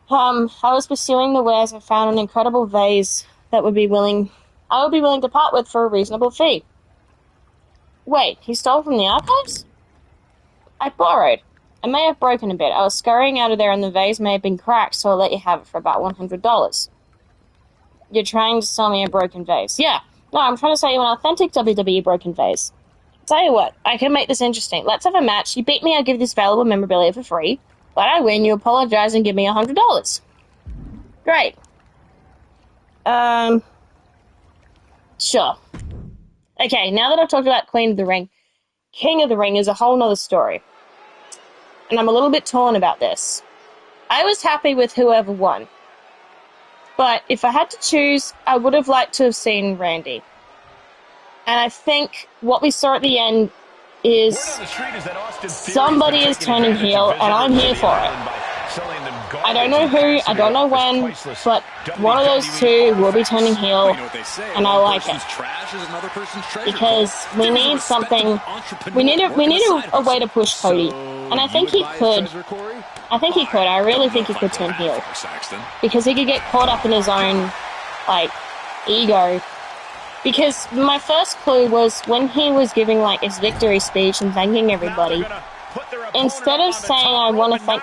[SPEAKER 1] I was pursuing the wares and found an incredible vase that I would be willing to part with for a reasonable fee. Wait, he stole from the archives? I borrowed. I may have broken a bit. I was scurrying out of there and the vase may have been cracked, so I'll let you have it for about $100. You're trying to sell me a broken vase? Yeah. No, I'm trying to sell you an authentic WWE broken vase. Tell you what, I can make this interesting. Let's have a match. You beat me, I'll give you this valuable memorabilia for free. But I win, you apologize and give me $100. Great. Sure. Okay, now that I've talked about Queen of the Ring, King of the Ring is a whole nother story. And I'm a little bit torn about this. I was happy with whoever won. But if I had to choose, I would have liked to have seen Randy. And I think what we saw at the end is somebody is turning heel, and I'm here for it. I don't know who, I don't know when, but one of those two will be turning heel, and I like it. Because we need something, we need a way to push Cody. And I think he could. I really think he could turn heel. Because he could get caught up in his own, ego. Because my first clue was when he was giving, his victory speech and thanking everybody, instead of saying, I want to thank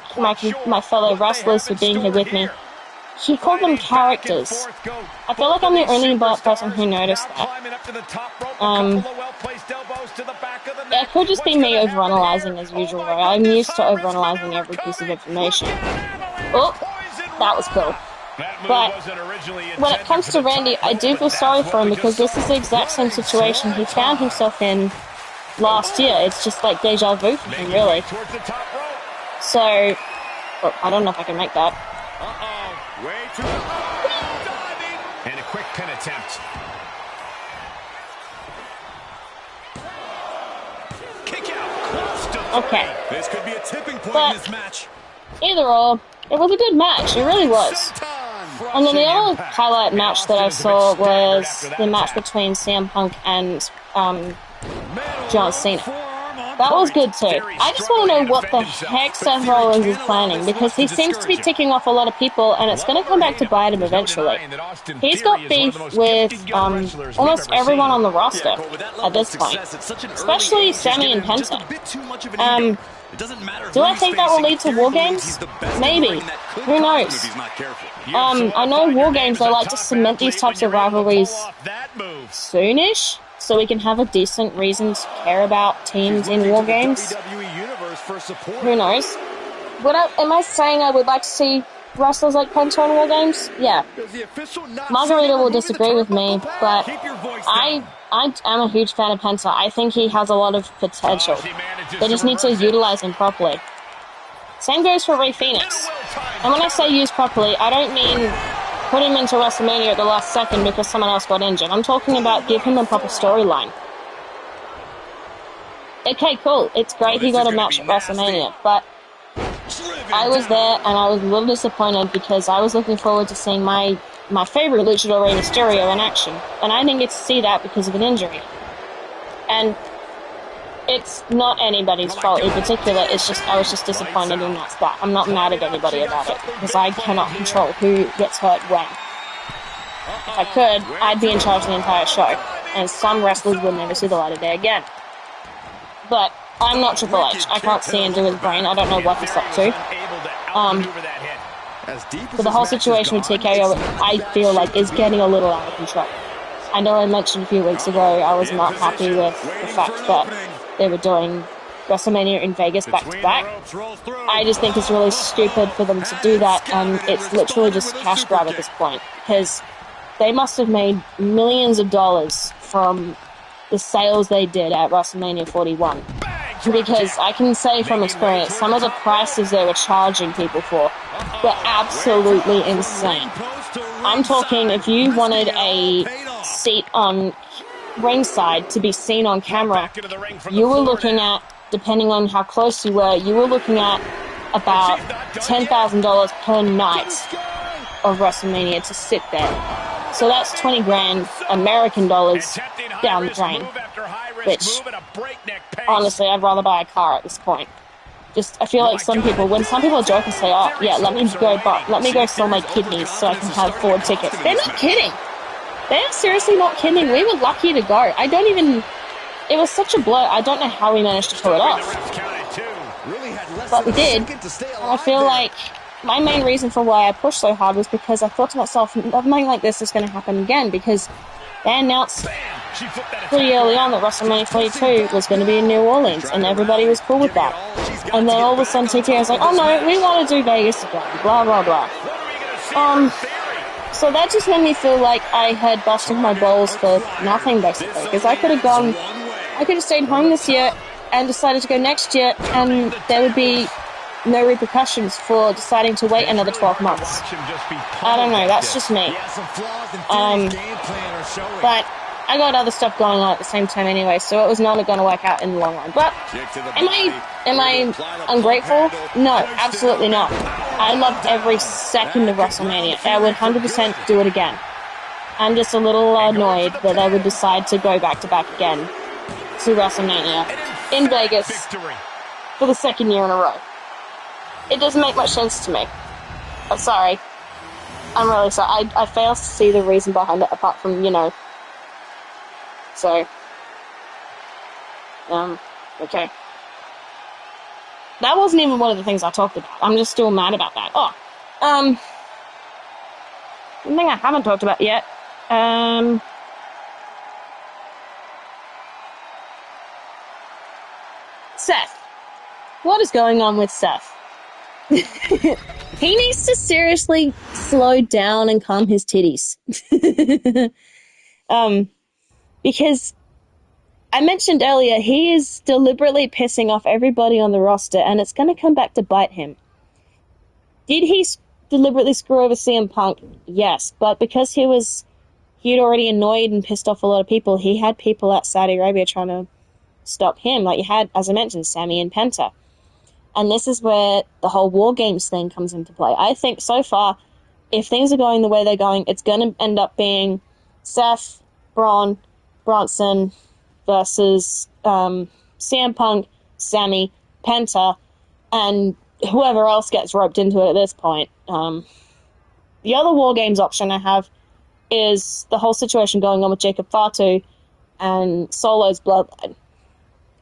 [SPEAKER 1] my fellow wrestlers for being here with me, he called them characters. I feel like I'm the only black person who noticed that. It could just be me overanalyzing as usual, though. I'm used to overanalyzing every piece of information. Oh, that was cool. But when it comes to Randy, I do feel sorry for him because this is the exact same situation he found himself in last year. It's just like deja vu for him, really. So, I don't know if I can make that.
[SPEAKER 3] And a quick pin attempt. Kick out, close to
[SPEAKER 1] okay.
[SPEAKER 3] This could be a tipping point in this match.
[SPEAKER 1] Either or, it was a good match. It really was. And then the other highlight match that I saw was the match between CM Punk and John Cena. That was good too. I just want to know what the heck Seth Rollins is planning, because he seems to be ticking off a lot of people, and it's going to come back to bite him eventually. He's got beef with almost everyone on the roster at this point, especially Sammy and Penta. Do I think that will lead to War Games? Maybe. Who knows? I know War Games, they like to cement these types of rivalries soonish, so we can have a decent reason to care about teams in War Games. Who knows? Am I saying I would like to see wrestlers like Penta in War Games? Yeah. Margarita will disagree with me, but I am a huge fan of Penta. I think he has a lot of potential. They just need to utilize him properly. Same goes for Rey Fenix. And when I say use properly, I don't mean put him into WrestleMania at the last second because someone else got injured. I'm talking about give him a proper storyline. Okay, cool. It's great he got a match at WrestleMania, but I was there and I was a little disappointed because I was looking forward to seeing my favorite luchador, Rey Mysterio, in action, and I didn't get to see that because of an injury. And it's not anybody's fault in particular, it's just I was just disappointed in that spot. I'm not mad at anybody about it, because I cannot control who gets hurt when. If I could, I'd be in charge of the entire show, and some wrestlers would never see the light of day again. But I'm not Triple H. I can't see into his brain. I don't know what he's up to. But the whole situation with TKO, I feel like, is getting a little out of control. I know I mentioned a few weeks ago I was not happy with the fact that they were doing WrestleMania in Vegas back-to-back. I just think it's really stupid for them to do that, and it's literally just cash grab at this point, because they must have made millions of dollars from the sales they did at WrestleMania 41. Because I can say from experience, some of the prices they were charging people for were absolutely insane. I'm talking, if you wanted a seat on ringside to be seen on camera, you were looking at, depending on how close you were looking at about $10,000 per night of WrestleMania to sit there. So that's 20 grand American dollars down the drain, which, honestly, I'd rather buy a car at this point. Just, I feel like when some people joke and say, oh, yeah, let me go sell my kidneys so I can have Ford tickets. They're not kidding. They're seriously not kidding. We were lucky to go. It was such a blow. I don't know how we managed to pull it off. But we did. And I feel like my main reason for why I pushed so hard was because I thought to myself, nothing like this is going to happen again, because they announced pretty early on that WrestleMania 42 was going to be in New Orleans, and everybody was cool with that. And then all of a sudden TK was like, oh no, we want to do Vegas again, blah blah blah. So that just made me feel like I had busted my balls for nothing, basically, because I could have stayed home this year and decided to go next year, and there would be no repercussions for deciding to wait another 12 months. I don't know, that's just me. But I got other stuff going on at the same time anyway, so it was not going to work out in the long run. But am I ungrateful? No, absolutely not. I loved every second of WrestleMania. I would 100% do it again. I'm just a little annoyed that they would decide to go back-to-back again to WrestleMania in Vegas for the second year in a row. It doesn't make much sense to me. I'm sorry. I'm really sorry. I fail to see the reason behind it, apart from, So, okay. That wasn't even one of the things I talked about. I'm just still mad about that. One thing I haven't talked about yet. Seth. What is going on with Seth? He needs to seriously slow down and calm his titties. Because I mentioned earlier, he is deliberately pissing off everybody on the roster, and it's going to come back to bite him. Did he deliberately screw over CM Punk? Yes, but because he'd already annoyed and pissed off a lot of people, he had people at Saudi Arabia trying to stop him. Like you had, as I mentioned, Sammy and Penta. And this is where the whole War Games thing comes into play. I think so far, if things are going the way they're going, it's going to end up being Seth, Bronson versus CM Punk, Sammy, Penta, and whoever else gets roped into it at this point. The other War Games option I have is the whole situation going on with Jacob Fatu and Solo's Bloodline.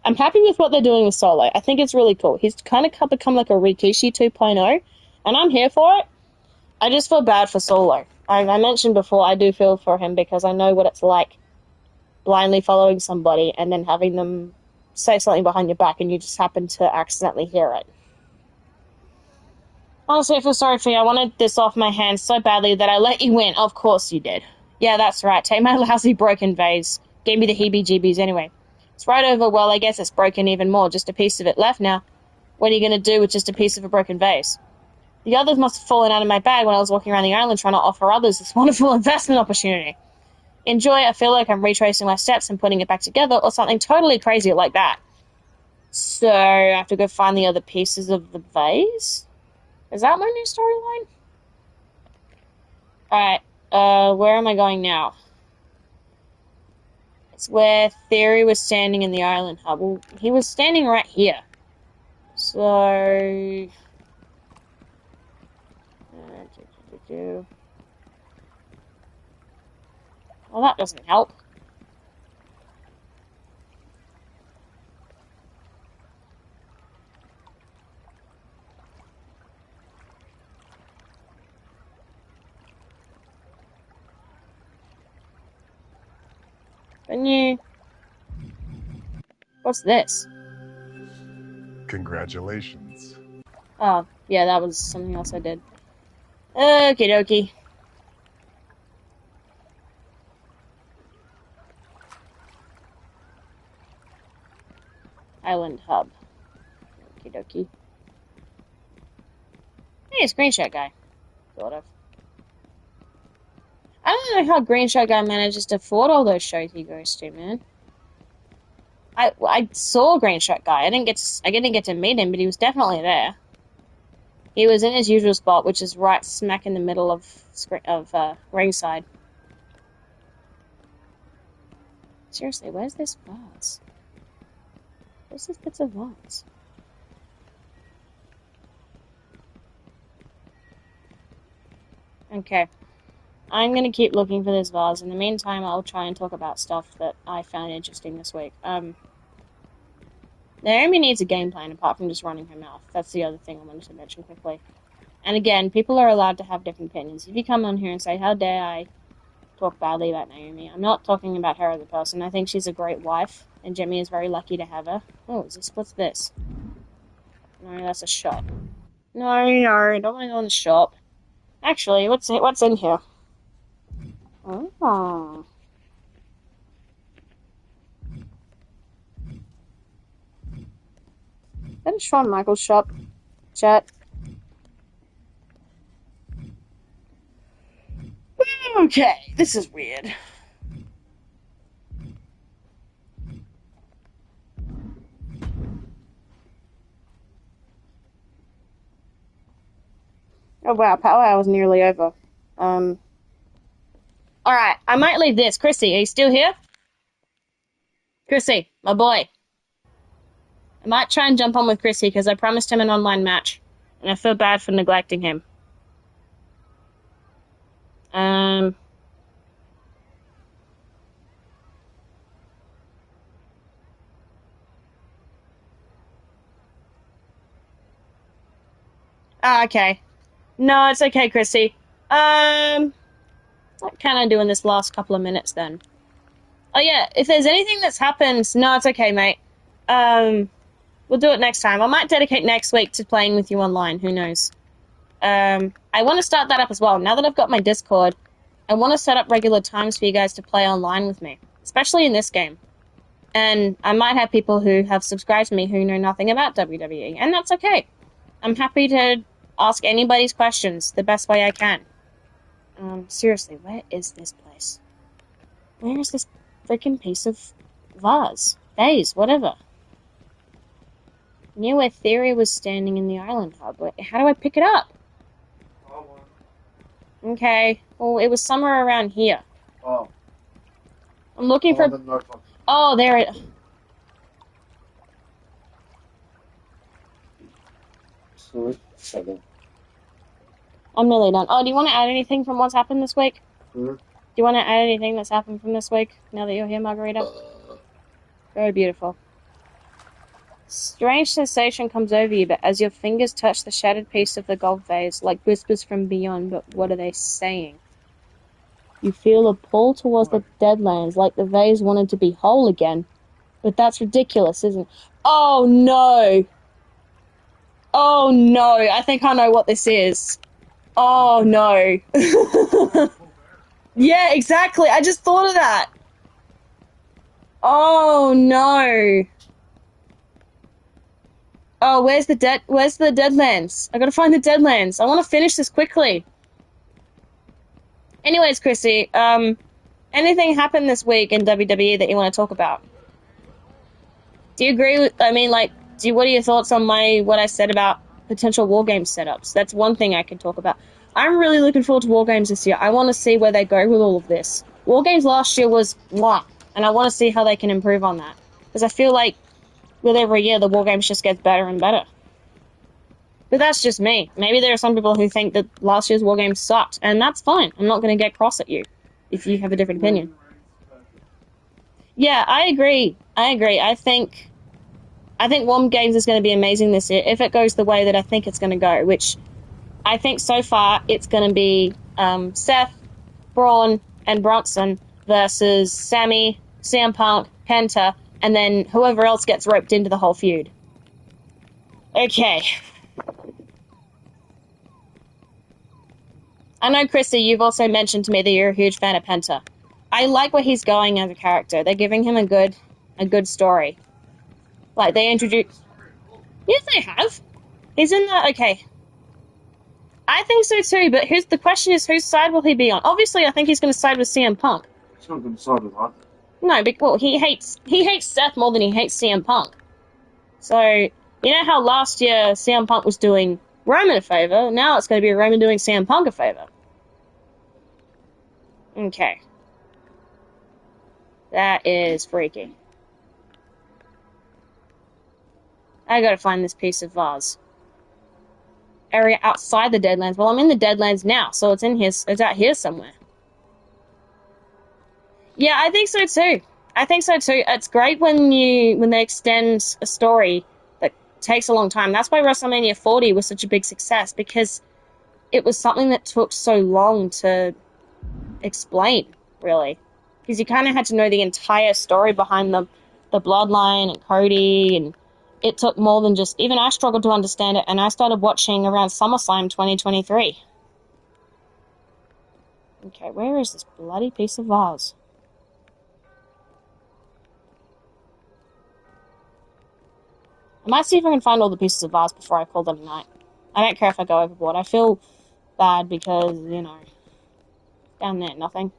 [SPEAKER 1] I'm happy with what they're doing with Solo. I think it's really cool. He's kind of become like a Rikishi 2.0, and I'm here for it. I just feel bad for Solo. I mentioned before, I do feel for him because I know what it's like blindly following somebody and then having them say something behind your back and you just happen to accidentally hear it. Honestly, I feel sorry for you. I wanted this off my hands so badly that I let you win. Of course you did. Yeah, that's right. Take my lousy broken vase. Gave me the heebie-jeebies anyway. It's right over, well, I guess it's broken even more. Just a piece of it left now. What are you going to do with just a piece of a broken vase? The others must have fallen out of my bag when I was walking around the island trying to offer others this wonderful investment opportunity. Enjoy, I feel like I'm retracing my steps and putting it back together, or something totally crazy like that. So, I have to go find the other pieces of the vase? Is that my new storyline? Alright, where am I going now? It's where Theory was standing in the island hub. Well, he was standing right here. So... Well, that doesn't help. Can you... What's this?
[SPEAKER 4] Congratulations.
[SPEAKER 1] Oh, yeah, that was something else I did. Okie dokie. Island hub. Okie dokie. Hey, it's Green Shirt Guy. Sort of. I don't know how Green Shirt Guy manages to afford all those shows he goes to, man. I saw Green Shirt Guy. I didn't get to meet him, but he was definitely there. He was in his usual spot, which is right smack in the middle of ringside. Seriously, where's this vase? Where's this bits of vase? Okay. I'm gonna keep looking for this vase. In the meantime, I'll try and talk about stuff that I found interesting this week. Naomi needs a game plan apart from just running her mouth. That's the other thing I wanted to mention quickly. And again, people are allowed to have different opinions. If you come on here and say, how dare I talk badly about Naomi, I'm not talking about her as a person. I think she's a great wife, and Jimmy is very lucky to have her. Oh, what's this? No, that's a shop. No, I don't want to go in the shop. Actually, what's in here? Oh. Is that a Shawn Michaels shop? Chat. Okay, this is weird. Oh wow, power hour's nearly over. Alright, I might leave this. Chrissy, are you still here? Chrissy, my boy. I might try and jump on with Chrissy because I promised him an online match, and I feel bad for neglecting him. Okay. No, it's okay, Chrissy. What can I do in this last couple of minutes then? Oh yeah, if there's anything that's happened, no, it's okay, mate. We'll do it next time. I might dedicate next week to playing with you online. Who knows? I want to start that up as well. Now that I've got my Discord, I want to set up regular times for you guys to play online with me, especially in this game. And I might have people who have subscribed to me who know nothing about WWE, and that's okay. I'm happy to ask anybody's questions the best way I can. Seriously, where is this place? Where is this freaking piece of vase? Whatever. Near where Theory was standing in the island hub. How do I pick it up? Okay. Well, it was somewhere around here.
[SPEAKER 5] Oh.
[SPEAKER 1] I'm looking for... Oh, there it... I'm nearly done. Oh, do you want to add anything from what's happened this week?
[SPEAKER 5] Mm-hmm.
[SPEAKER 1] Do you want to add anything that's happened from this week, now that you're here, Margarita? Very beautiful. Strange sensation comes over you, but as your fingers touch the shattered piece of the golf vase, like whispers from beyond, but what are they saying? You feel a pull towards the Deadlands, like the vase wanted to be whole again. But that's ridiculous, isn't it? Oh, no! Oh no, I think I know what this is. Oh no. Yeah, exactly. I just thought of that. Oh no. Oh, where's the Deadlands? I gotta find the Deadlands. I wanna finish this quickly. Anyways, Chrissy, anything happened this week in WWE that you want to talk about? Do you agree with, I mean, like, what are your thoughts on what I said about potential War Games setups? That's one thing I can talk about. I'm really looking forward to War Games this year. I want to see where they go with all of this. War Games last year was blah, and I want to see how they can improve on that. Because I feel like with every year, the War Games just gets better and better. But that's just me. Maybe there are some people who think that last year's War Games sucked, and that's fine. I'm not going to get cross at you if you have a different opinion. Yeah, I agree. I think War Games is going to be amazing this year if it goes the way that I think it's going to go, which I think so far it's going to be Seth, Braun, and Bronson versus Sammy, CM Punk, Penta, and then whoever else gets roped into the whole feud. Okay. I know, Chrissy, you've also mentioned to me that you're a huge fan of Penta. I like where he's going as a character. They're giving him a good story. Like, they introduced... Yes, they have. He's in the... Okay. I think so too, but the question is, whose side will he be on? Obviously, I think he's going to side with CM Punk.
[SPEAKER 4] He's not going to side with either.
[SPEAKER 1] No, well, he hates Seth more than he hates CM Punk. So, you know how last year CM Punk was doing Roman a favor? Now it's going to be Roman doing CM Punk a favor. Okay. That is freaky. I gotta find this piece of vase. Area outside the Deadlands. Well, I'm in the Deadlands now, so it's out here somewhere. Yeah, I think so too. It's great when they extend a story that takes a long time. That's why WrestleMania 40 was such a big success, because it was something that took so long to explain, really. Because you kind of had to know the entire story behind the bloodline and Cody, and it took more than just... Even I struggled to understand it, and I started watching around SummerSlam 2023. Okay, where is this bloody piece of vase? I might see if I can find all the pieces of vase before I call it a night. I don't care if I go overboard. I feel bad because, you know, down there, nothing.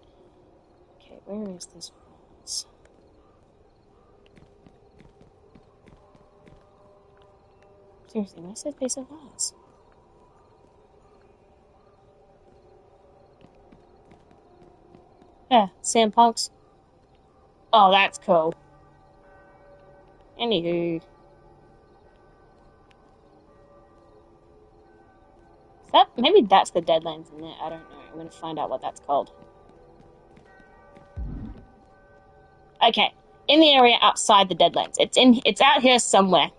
[SPEAKER 1] Okay, where is this vase? Seriously, where's this piece of vase? Yeah, CM Punk's. Oh, that's cool. Anywho. Maybe that's the Deadlands in there. I don't know. I'm going to find out what that's called. Okay. In the area outside the Deadlands. It's out here somewhere.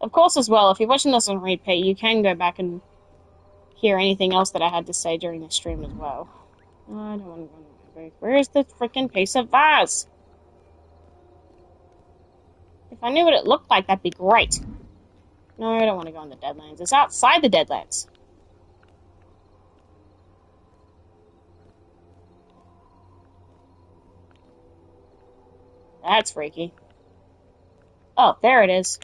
[SPEAKER 1] Of course, as well, if you're watching this on repeat, you can go back and hear anything else that I had to say during the stream as well. I don't want to go. Where's the freaking piece of vase? If I knew what it looked like, that'd be great. No, I don't want to go in the Deadlands. It's outside the Deadlands. That's freaky. Oh, there it is.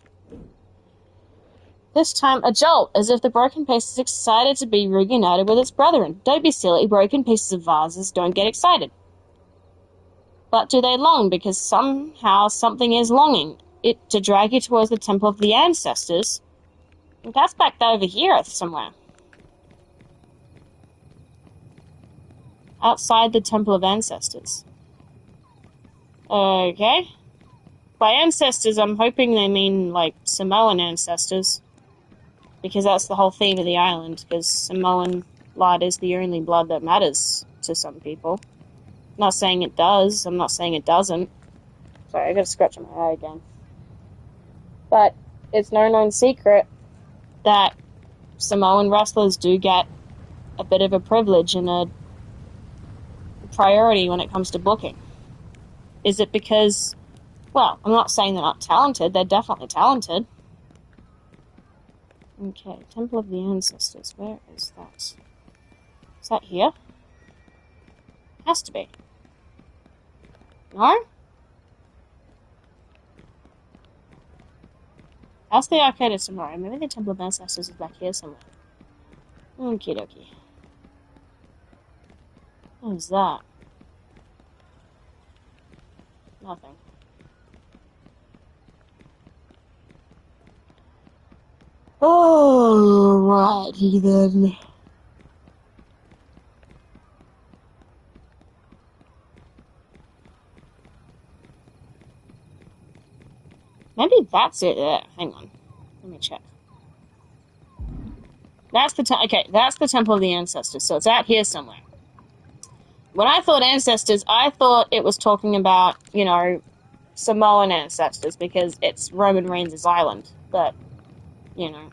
[SPEAKER 1] This time, a jolt, as if the broken piece is excited to be reunited with its brethren. Don't be silly, broken pieces of vases don't get excited. But do they long, because somehow something is longing it to drag you towards the temple of the ancestors? That's back over here somewhere. Outside the temple of ancestors. Okay. By ancestors, I'm hoping they mean, like, Samoan ancestors. Because that's the whole theme of the island, because Samoan blood is the only blood that matters to some people. I'm not saying it does, I'm not saying it doesn't. Sorry, I gotta scratch my eye again. But it's no known secret that Samoan wrestlers do get a bit of a privilege and a priority when it comes to booking. Is it because, well, I'm not saying they're not talented, they're definitely talented. Okay, Temple of the Ancestors, where is that? Is that here? Has to be. No? That's the Arcade of Tomorrow. Maybe the Temple of Ancestors is back here somewhere. Okie dokie. What is that? Nothing. Alrighty then. Maybe that's it there. Hang on. Let me check. That's the that's the Temple of the Ancestors, so it's out here somewhere. When I thought ancestors, I thought it was talking about, you know, Samoan ancestors because it's Roman Reigns' island. But, you know.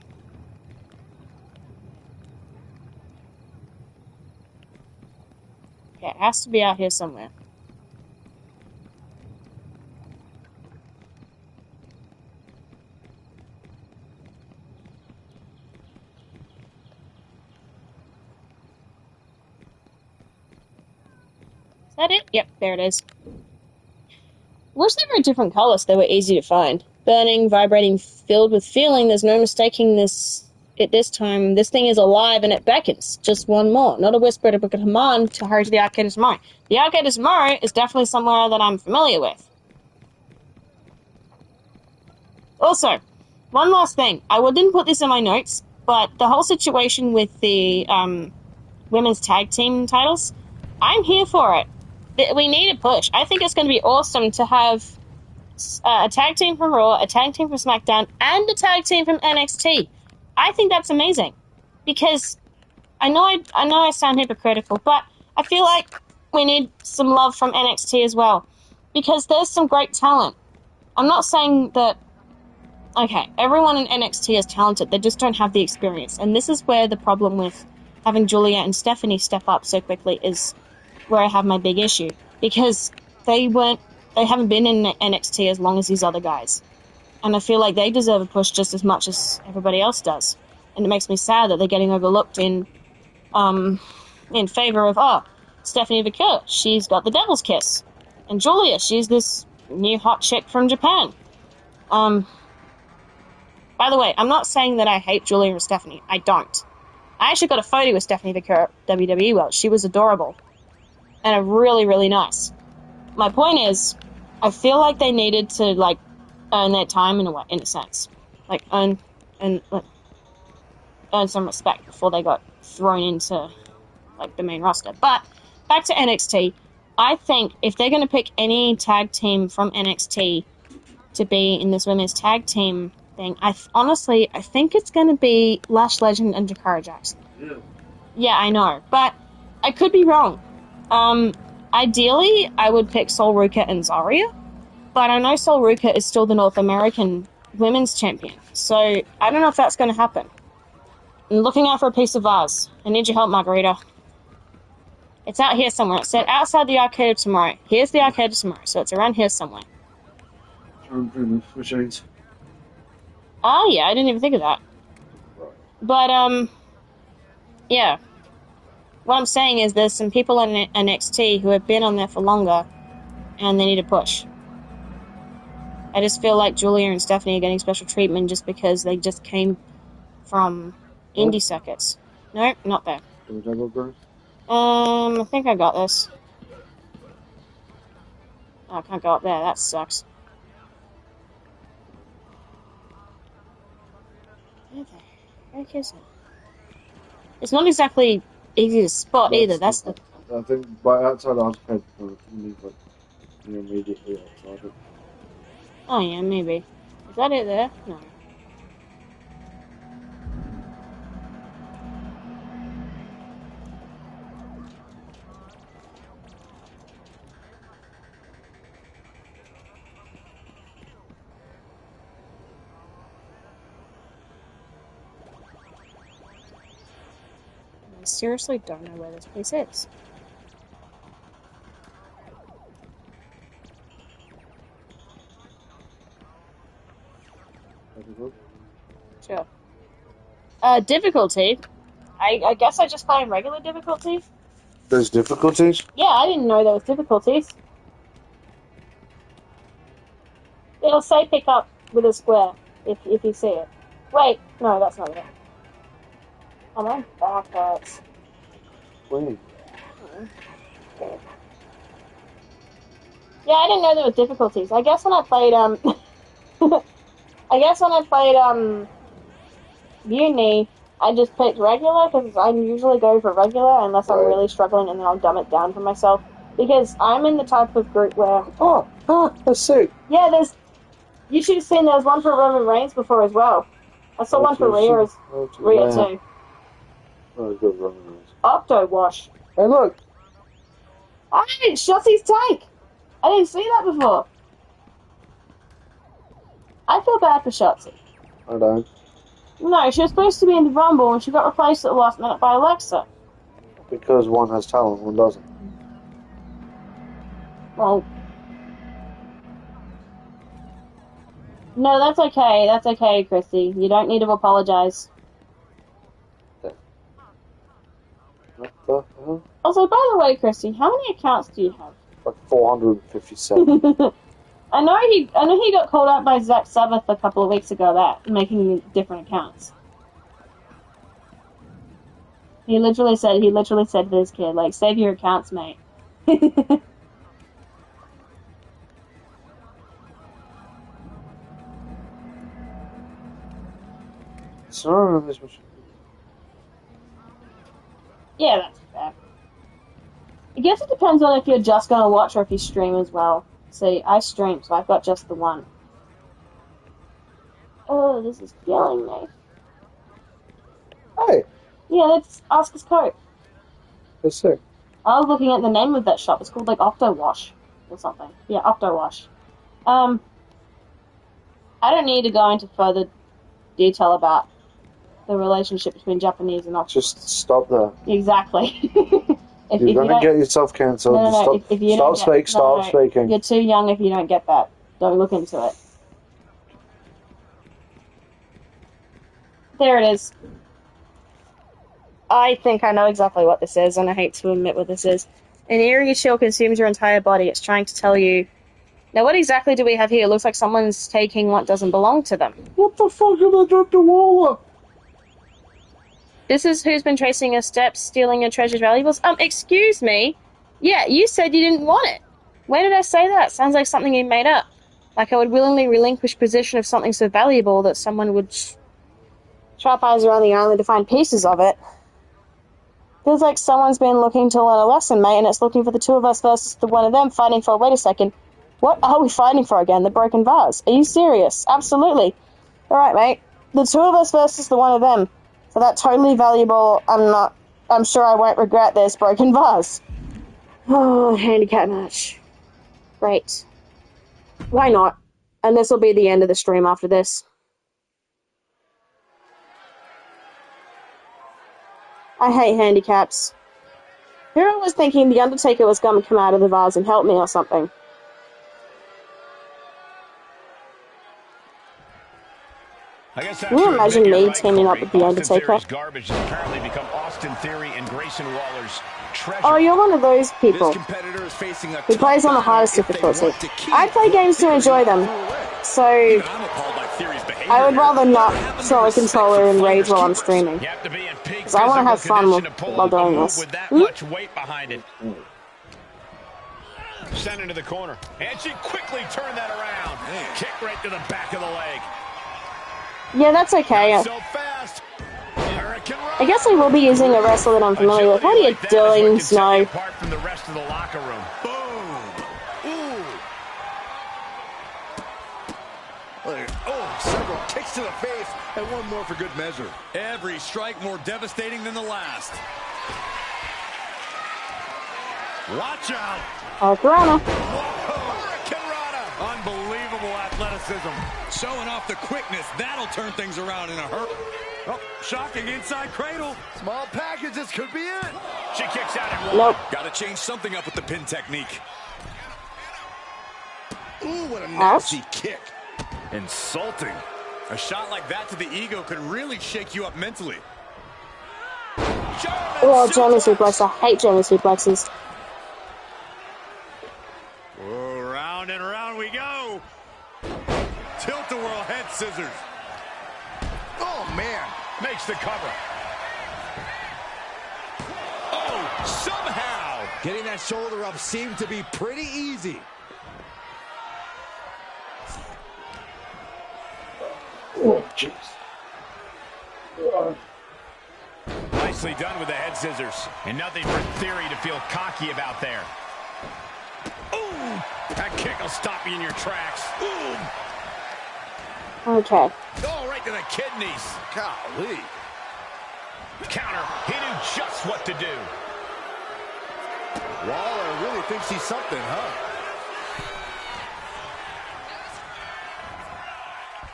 [SPEAKER 1] Okay, it has to be out here somewhere. Is that it? Yep, there it is. Wish they were different colors, they were easy to find. Burning, vibrating, filled with feeling, there's no mistaking this. At this time, this thing is alive and it beckons. Just one more. Not a whisper, but a command to hurry to the Arcade of Tomorrow. The Arcade of Tomorrow is definitely somewhere that I'm familiar with. Also, one last thing. I didn't put this in my notes, but the whole situation with the women's tag team titles, I'm here for it. We need a push. I think it's going to be awesome to have a tag team from Raw, a tag team from SmackDown, and a tag team from NXT. I think that's amazing because I know I sound hypocritical, but I feel like we need some love from NXT as well because there's some great talent. I'm not saying that. Okay, everyone in NXT is talented. They just don't have the experience, and this is where the problem with having Julia and Stephanie step up so quickly is where I have my big issue because they haven't been in NXT as long as these other guys. And I feel like they deserve a push just as much as everybody else does. And it makes me sad that they're getting overlooked in favor of, Stephanie Vaquer, she's got the devil's kiss. And Julia, she's this new hot chick from Japan. By the way, I'm not saying that I hate Julia and Stephanie. I don't. I actually got a photo with Stephanie Vaquer at WWE World. She was adorable. And really, really nice. My point is, I feel like they needed to, like, earn their time in a sense. Like, earn some respect before they got thrown into, like, the main roster. But, back to NXT, I think if they're going to pick any tag team from NXT to be in this women's tag team thing, I think it's going to be Lash Legend and Jakara Jackson. Yeah, I know. But, I could be wrong. Ideally, I would pick Sol Ruka and Zarya, but I know Sol Ruka is still the North American Women's Champion, so I don't know if that's going to happen. I'm looking out for a piece of vase. I need your help, Margarita. It's out here somewhere. It said outside the Arcade of Tomorrow. Here's the Arcade of Tomorrow, so it's around here somewhere.
[SPEAKER 4] Machines.
[SPEAKER 1] Oh, yeah, I didn't even think of that. But, yeah. What I'm saying is there's some people in NXT who have been on there for longer, and they need a push. I just feel like Julia and Stephanie are getting special treatment just because they just came from indie circuits. Nope, not there. I think I got this. Oh, I can't go up there. That sucks. Where the heck is it? It's not exactly easy to spot either. That's the.
[SPEAKER 4] I think by outside Arcade, like immediately outside it.
[SPEAKER 1] Oh yeah, maybe. Is that it there? No. I seriously don't know where this place is. Sure. Difficulty? I guess I just play in regular difficulty?
[SPEAKER 4] There's difficulties?
[SPEAKER 1] Yeah, I didn't know there was difficulties. It'll say pick up with a square, if you see it. Wait, no, that's not it. Oh, my back hurts.
[SPEAKER 4] Wait.
[SPEAKER 1] Yeah, I didn't know there were difficulties. I guess when I played, Uni, I just picked regular, because I usually go for regular, unless I'm really struggling, and then I'll dumb it down for myself. Because I'm in the type of group where...
[SPEAKER 4] Oh, that's sick.
[SPEAKER 1] Yeah, you should have seen there was one for Roman Reigns before as well. I saw one for Rhea too.
[SPEAKER 4] Oh, good Roman Reigns.
[SPEAKER 1] Octo Wash.
[SPEAKER 4] Hey, look.
[SPEAKER 1] Hey, Shotzi's tank! I didn't see that before. I feel bad for Shotzi.
[SPEAKER 4] I don't.
[SPEAKER 1] No, she was supposed to be in the Rumble, and she got replaced at the last minute by Alexa.
[SPEAKER 4] Because one has talent, one doesn't.
[SPEAKER 1] Well... No, that's okay. That's okay, Chrissy. You don't need to apologize.
[SPEAKER 4] What the hell?
[SPEAKER 1] Also, by the way, Chrissy, how many accounts do you have?
[SPEAKER 4] Like 457.
[SPEAKER 1] I know he got called out by Zach Sabbath a couple of weeks ago about making different accounts. He literally said to this kid, like, save your accounts, mate. Yeah, that's fair. I guess it depends on if you're just gonna watch or if you stream as well. See, I stream, so I've got just the one. Oh, this is killing me.
[SPEAKER 4] Hey!
[SPEAKER 1] Yeah, that's Oscar's coat.
[SPEAKER 4] That's sick.
[SPEAKER 1] I was looking at the name of that shop. It's called, like, Octo Wash or something. Yeah, Octo Wash. I don't need to go into further detail about the relationship between Japanese and Octo.
[SPEAKER 4] Just stop there.
[SPEAKER 1] Exactly.
[SPEAKER 4] You're gonna get yourself cancelled.
[SPEAKER 1] No,
[SPEAKER 4] Stop speaking.
[SPEAKER 1] You're too young if you don't get that. Don't look into it. There it is. I think I know exactly what this is, and I hate to admit what this is. An eerie chill consumes your entire body. It's trying to tell you... Now, what exactly do we have here? It looks like someone's taking what doesn't belong to them.
[SPEAKER 4] What the fuck did I drop the wall up?
[SPEAKER 1] This is who's been tracing your steps, stealing your treasured valuables. Excuse me? Yeah, you said you didn't want it. When did I say that? Sounds like something you made up. Like I would willingly relinquish possession of something so valuable that someone would trap eyes around the island to find pieces of it. Feels like someone's been looking to learn a lesson, mate, and it's looking for the two of us versus the one of them fighting for... Wait a second. What are we fighting for again? The broken vase. Are you serious? Absolutely. Alright, mate. The two of us versus the one of them. For that totally valuable, I'm sure I won't regret this broken vase. Oh, handicap match. Great. Why not? And this will be the end of the stream after this. I hate handicaps. Hero was thinking the Undertaker was going to come out of the vase and help me or something. Can you imagine me teaming up with the Undertaker? Oh, you're one of those people who plays on the hardest difficulty. I play games to enjoy them, so I would rather not throw a controller and rage while I'm streaming. Because I want to have fun while doing this.
[SPEAKER 3] Sent into the corner, and she quickly turned that around. Kick right to the back of the leg.
[SPEAKER 1] Yeah, that's okay. I guess I will be using a wrestler that I'm familiar with. What are you doing, Snow?
[SPEAKER 3] From the rest of the locker room. Boom.
[SPEAKER 2] Oh, several kicks to the face, and one more for good measure.
[SPEAKER 3] Every strike more devastating than the last. Watch out.
[SPEAKER 1] Corona.
[SPEAKER 3] Unbelievable athleticism. Showing off the quickness. That'll turn things around in a hurry. Oh, shocking inside cradle.
[SPEAKER 2] Small package, this could be it.
[SPEAKER 3] She kicks out at one.
[SPEAKER 1] Nope.
[SPEAKER 3] Got to change something up with the pin technique.
[SPEAKER 2] Ooh, what a
[SPEAKER 1] Ouch.
[SPEAKER 2] nasty kick.
[SPEAKER 3] Insulting. A shot like that to the ego could really shake you up mentally.
[SPEAKER 1] Oh, German suplex. I hate German suplexes.
[SPEAKER 3] Oh, round and round we go. Tilt-a-whirl head scissors.
[SPEAKER 2] Oh, man.
[SPEAKER 3] Makes the cover. Oh, somehow.
[SPEAKER 2] Getting that shoulder up seemed to be pretty easy.
[SPEAKER 4] Oh, jeez.
[SPEAKER 3] Nicely done with the head scissors. And nothing for Theory to feel cocky about there. Ooh, that kick will stop you in your tracks. Ooh.
[SPEAKER 1] Okay.
[SPEAKER 3] Oh, right to the kidneys.
[SPEAKER 2] Golly.
[SPEAKER 3] Counter. He knew just what to do.
[SPEAKER 2] Waller really thinks he's something, huh?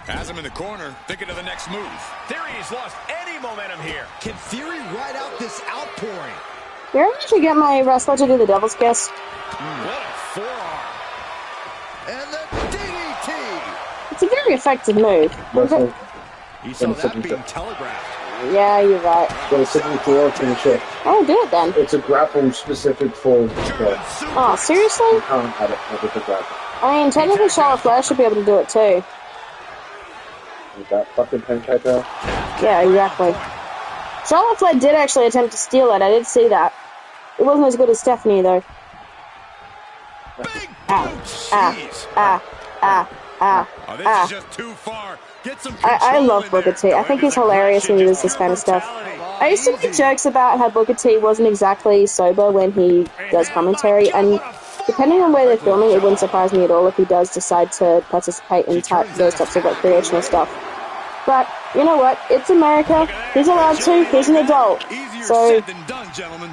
[SPEAKER 3] Has him in the corner, thinking of the next move. Theory's lost any momentum here.
[SPEAKER 2] Can Theory ride out this outpouring?
[SPEAKER 1] Did I actually get my wrestler to do the devil's kiss?
[SPEAKER 3] What a forearm.
[SPEAKER 2] And the DDT.
[SPEAKER 1] It's a very effective move.
[SPEAKER 4] Wrestling.
[SPEAKER 2] You saw that being telegraphed.
[SPEAKER 1] Yeah, you're right.
[SPEAKER 4] Go simply for finisher.
[SPEAKER 1] Oh, do it then.
[SPEAKER 4] It's a grapple specific for
[SPEAKER 3] German
[SPEAKER 1] Oh, seriously?
[SPEAKER 4] You can't have it with the grapple.
[SPEAKER 1] I mean, technically Charlotte Flair should be able to do it too.
[SPEAKER 4] With that fucking pancake there.
[SPEAKER 1] Yeah, exactly. Charlotte Flair did actually attempt to steal it. I did see that. It wasn't as good as Stephanie, though.
[SPEAKER 3] Big
[SPEAKER 1] Ah,
[SPEAKER 3] boots.
[SPEAKER 1] ah,
[SPEAKER 3] Jeez.
[SPEAKER 1] ah, ah, ah,
[SPEAKER 3] Oh, this
[SPEAKER 1] ah.
[SPEAKER 3] is just too far. Get some
[SPEAKER 1] I
[SPEAKER 3] control
[SPEAKER 1] love
[SPEAKER 3] in
[SPEAKER 1] Booker
[SPEAKER 3] there.
[SPEAKER 1] T. I think he's hilarious when he does this kind of stuff. I used to make jokes about how Booker T wasn't exactly sober when he does commentary, and depending on where they're filming, it wouldn't surprise me at all if he does decide to participate in those types of recreational stuff. But, you know what? It's America. He's allowed to. He's an adult.
[SPEAKER 3] Easier
[SPEAKER 1] So,
[SPEAKER 3] said than done, gentlemen.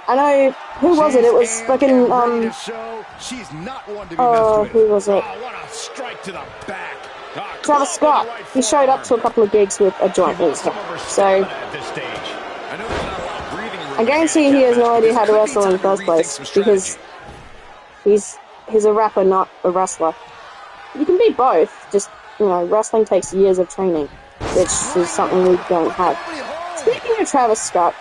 [SPEAKER 1] I know... Who was it? It was fucking,
[SPEAKER 2] She's not one to be
[SPEAKER 1] oh,
[SPEAKER 2] messed with.
[SPEAKER 1] who was it?
[SPEAKER 3] Oh, what a strike to the back.
[SPEAKER 1] Travis Scott. He showed up to a couple of gigs with a joint in his hand. So,
[SPEAKER 3] At this stage. I know there's not a lot of breathing room
[SPEAKER 1] I guarantee he has no idea how to wrestle in the first place, because he's a rapper, not a wrestler. You can be both, just, you know, wrestling takes years of training, which is something we don't have. Speaking of Travis Scott,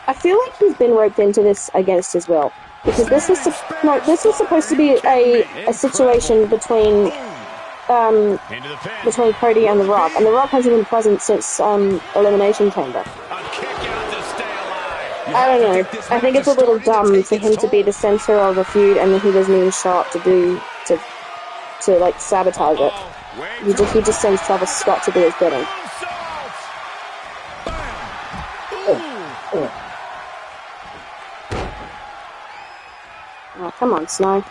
[SPEAKER 1] I feel like he's been roped into this against his will, because this was supposed to be a situation between Cody and The Rock, and The Rock hasn't been present since Elimination Chamber. I don't know. I think it's a little dumb for him to be the center of a feud, and then he doesn't even show up to like sabotage it. He just sends Travis Scott to do his bidding. Oh, come on, Snow.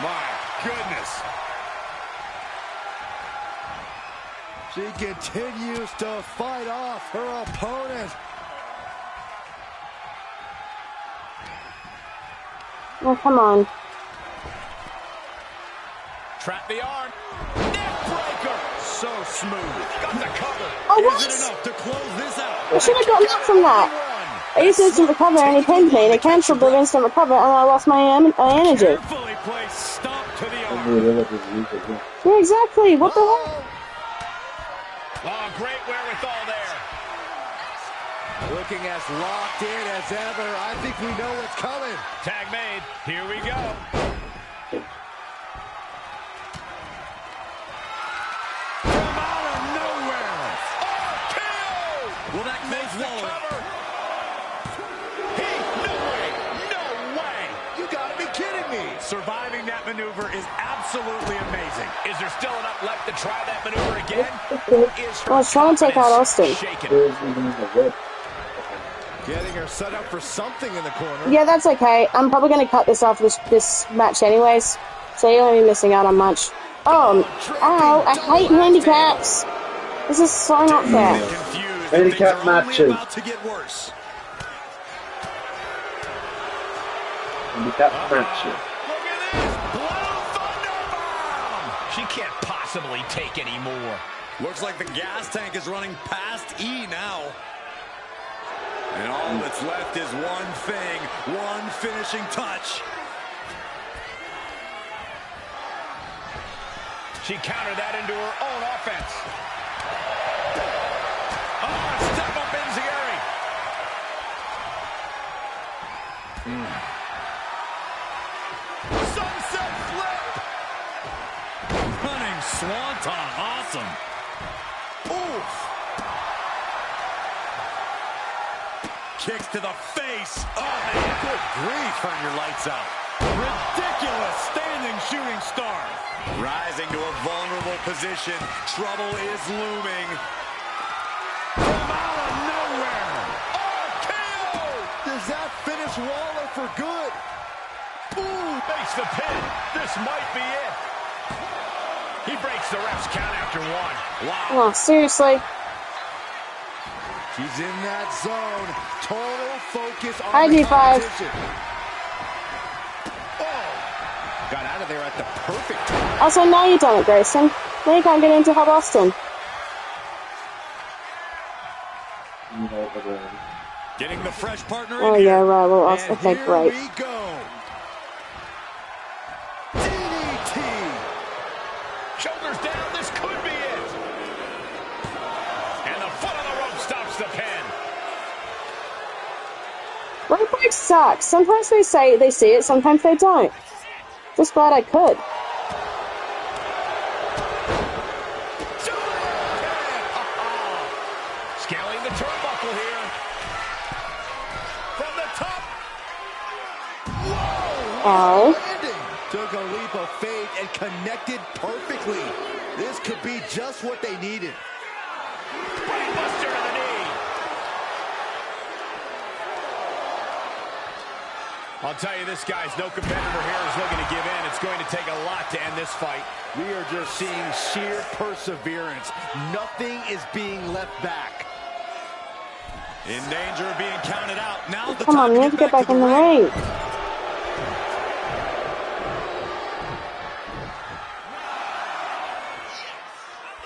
[SPEAKER 3] My goodness.
[SPEAKER 2] She continues to fight off her opponent.
[SPEAKER 1] Oh, come on.
[SPEAKER 3] Trap the arm. Neck breaker. So smooth. Got the cover.
[SPEAKER 1] Oh,
[SPEAKER 3] Is
[SPEAKER 1] what?
[SPEAKER 3] it enough to close this out?
[SPEAKER 1] I should have gotten up from that. I used to instant recover and he pinned me, and it cancelled the instant recover, and I lost my energy.
[SPEAKER 3] Carefully placed stomp to the arm.
[SPEAKER 1] Yeah, exactly. What the hell?
[SPEAKER 3] Oh, great wherewithal there.
[SPEAKER 2] Looking as locked in as ever. I think we know what's coming.
[SPEAKER 3] Tag made. Here we go. From out of nowhere. RKO. Will that close Waller? No way. No way.
[SPEAKER 2] You gotta be kidding me.
[SPEAKER 3] Surviving that maneuver is absolutely amazing. Is there still enough left to try that maneuver again?
[SPEAKER 1] I was trying to take out Austin.
[SPEAKER 2] Getting her set up for something in the corner.
[SPEAKER 1] Yeah, that's okay. I'm probably going to cut this off this match anyways, so you won't be missing out on much. Oh, ow, I hate handicaps. This is so not fair.
[SPEAKER 4] Handicap matches. And we got friendship.
[SPEAKER 3] Look at this! Blue Thunderbomb! She can't possibly take any more. Looks like the gas tank is running past E now. And all that's left is one thing, one finishing touch. She countered that into her own offense. Oh, step up Enziguri. Sunset flip. Running swanton, awesome. Oof. Kicks to the face. Oh, man, good grief. Turn your lights out. Ridiculous standing shooting star. Rising to a vulnerable position. Trouble is looming. From out of nowhere. RKO!
[SPEAKER 2] Does that finish Waller for good?
[SPEAKER 3] Ooh, makes the pin. This might be it. He breaks the ref's count after one. Wow.
[SPEAKER 1] Oh, seriously.
[SPEAKER 2] She's in that zone. Total focus on
[SPEAKER 1] Hi,
[SPEAKER 2] the
[SPEAKER 1] D5.
[SPEAKER 2] competition. Oh, got out of there at the perfect time.
[SPEAKER 1] Also, now you done it, Grayson. Now you can't get into Hub Austin.
[SPEAKER 4] You know, but,
[SPEAKER 3] Getting the fresh partner
[SPEAKER 1] Oh,
[SPEAKER 3] in
[SPEAKER 1] yeah,
[SPEAKER 3] here.
[SPEAKER 1] right. Well,
[SPEAKER 2] And
[SPEAKER 1] okay,
[SPEAKER 2] here
[SPEAKER 1] great.
[SPEAKER 2] we go. DDT.
[SPEAKER 3] Shoulders down, this could be it. And the foot on the rope stops the pin.
[SPEAKER 1] Rope breaks suck. Sometimes they say they see it, sometimes they don't. Just glad I could.
[SPEAKER 3] Scaling the turnbuckle here. From the top. Whoa!
[SPEAKER 1] Ow.
[SPEAKER 2] Landing. Took a leap of faith and connected perfectly. This could be just what they needed.
[SPEAKER 3] Brainbuster to the knee. I'll tell you, this guy's no competitor here is looking to give in. It's going to take a lot to end this fight.
[SPEAKER 2] We are just seeing sheer perseverance. Nothing is being left back.
[SPEAKER 3] In danger of being counted out. Now the
[SPEAKER 1] Come on,
[SPEAKER 3] time
[SPEAKER 1] you
[SPEAKER 3] to
[SPEAKER 1] need to get back
[SPEAKER 3] to
[SPEAKER 1] in the ring.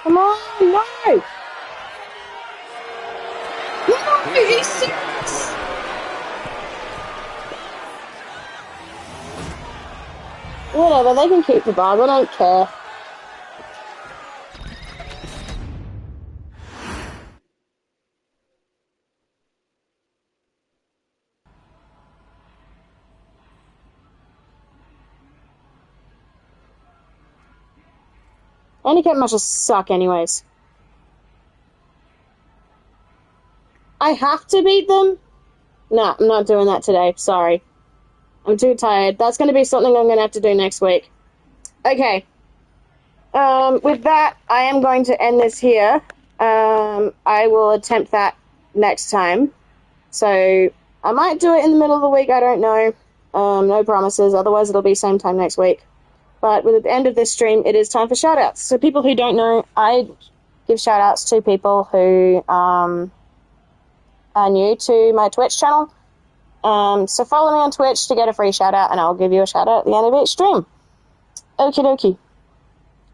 [SPEAKER 1] Come on, no! No, he's serious! Whatever, they can keep the bars, I don't care. Handicap matches suck anyways. I have to beat them? No, I'm not doing that today. Sorry. I'm too tired. That's going to be something I'm going to have to do next week. Okay. With that, I am going to end this here. I will attempt that next time. So, I might do it in the middle of the week. I don't know. No promises. Otherwise, it'll be same time next week. But with the end of this stream, it is time for shoutouts. So people who don't know, I give shoutouts to people who are new to my Twitch channel. So follow me on Twitch to get a free shoutout, and I'll give you a shoutout at the end of each stream. Okie dokie.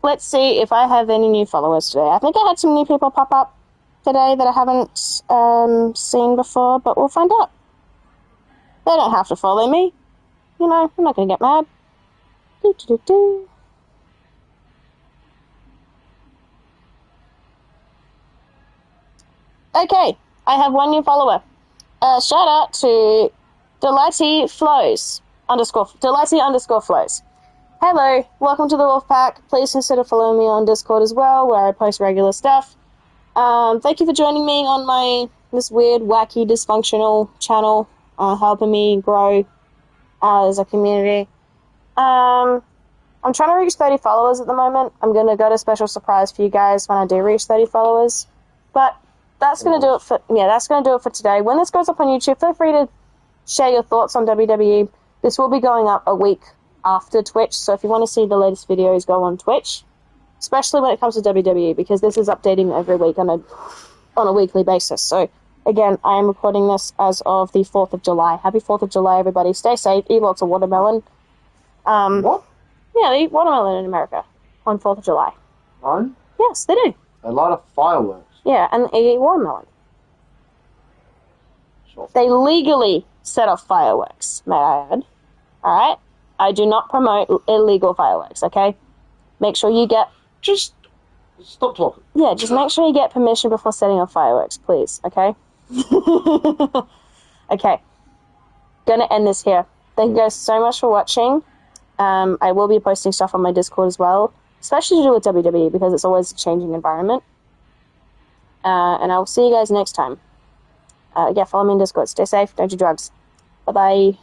[SPEAKER 1] Let's see if I have any new followers today. I think I had some new people pop up today that I haven't seen before, but we'll find out. They don't have to follow me. You know, I'm not going to get mad. Do. Okay, I have one new follower. Shout out to Delighty_Flows. Hello, welcome to the Wolfpack. Please consider following me on Discord as well, where I post regular stuff. Thank you for joining me on this weird, wacky, dysfunctional channel, helping me grow as a community. I'm trying to reach 30 followers at the moment. I'm going to go to special surprise for you guys when I do reach 30 followers. But that's going to do it for today. When this goes up on YouTube, feel free to share your thoughts on WWE. This will be going up a week after Twitch, so if you want to see the latest videos, go on Twitch. Especially when it comes to WWE, because this is updating every week on a weekly basis. So Again, I am recording this as of the 4th of July. Happy 4th of July, everybody. Stay safe. Eat lots of watermelon.
[SPEAKER 4] What?
[SPEAKER 1] Yeah, they eat watermelon in America on 4th of July.
[SPEAKER 4] Fun?
[SPEAKER 1] Yes, they do.
[SPEAKER 4] A lot of fireworks.
[SPEAKER 1] Yeah, and they eat watermelon.
[SPEAKER 4] Sure.
[SPEAKER 1] They legally set off fireworks, may I add. Alright? I do not promote illegal fireworks, okay? Make sure you get...
[SPEAKER 4] Just stop talking.
[SPEAKER 1] Yeah, just make sure you get permission before setting off fireworks, please, okay? Okay. Gonna end this here. Thank you guys so much for watching. I will be posting stuff on my Discord as well, especially to do with WWE, because it's always a changing environment. And I will see you guys next time. Yeah, follow me on Discord. Stay safe. Don't do drugs. Bye-bye.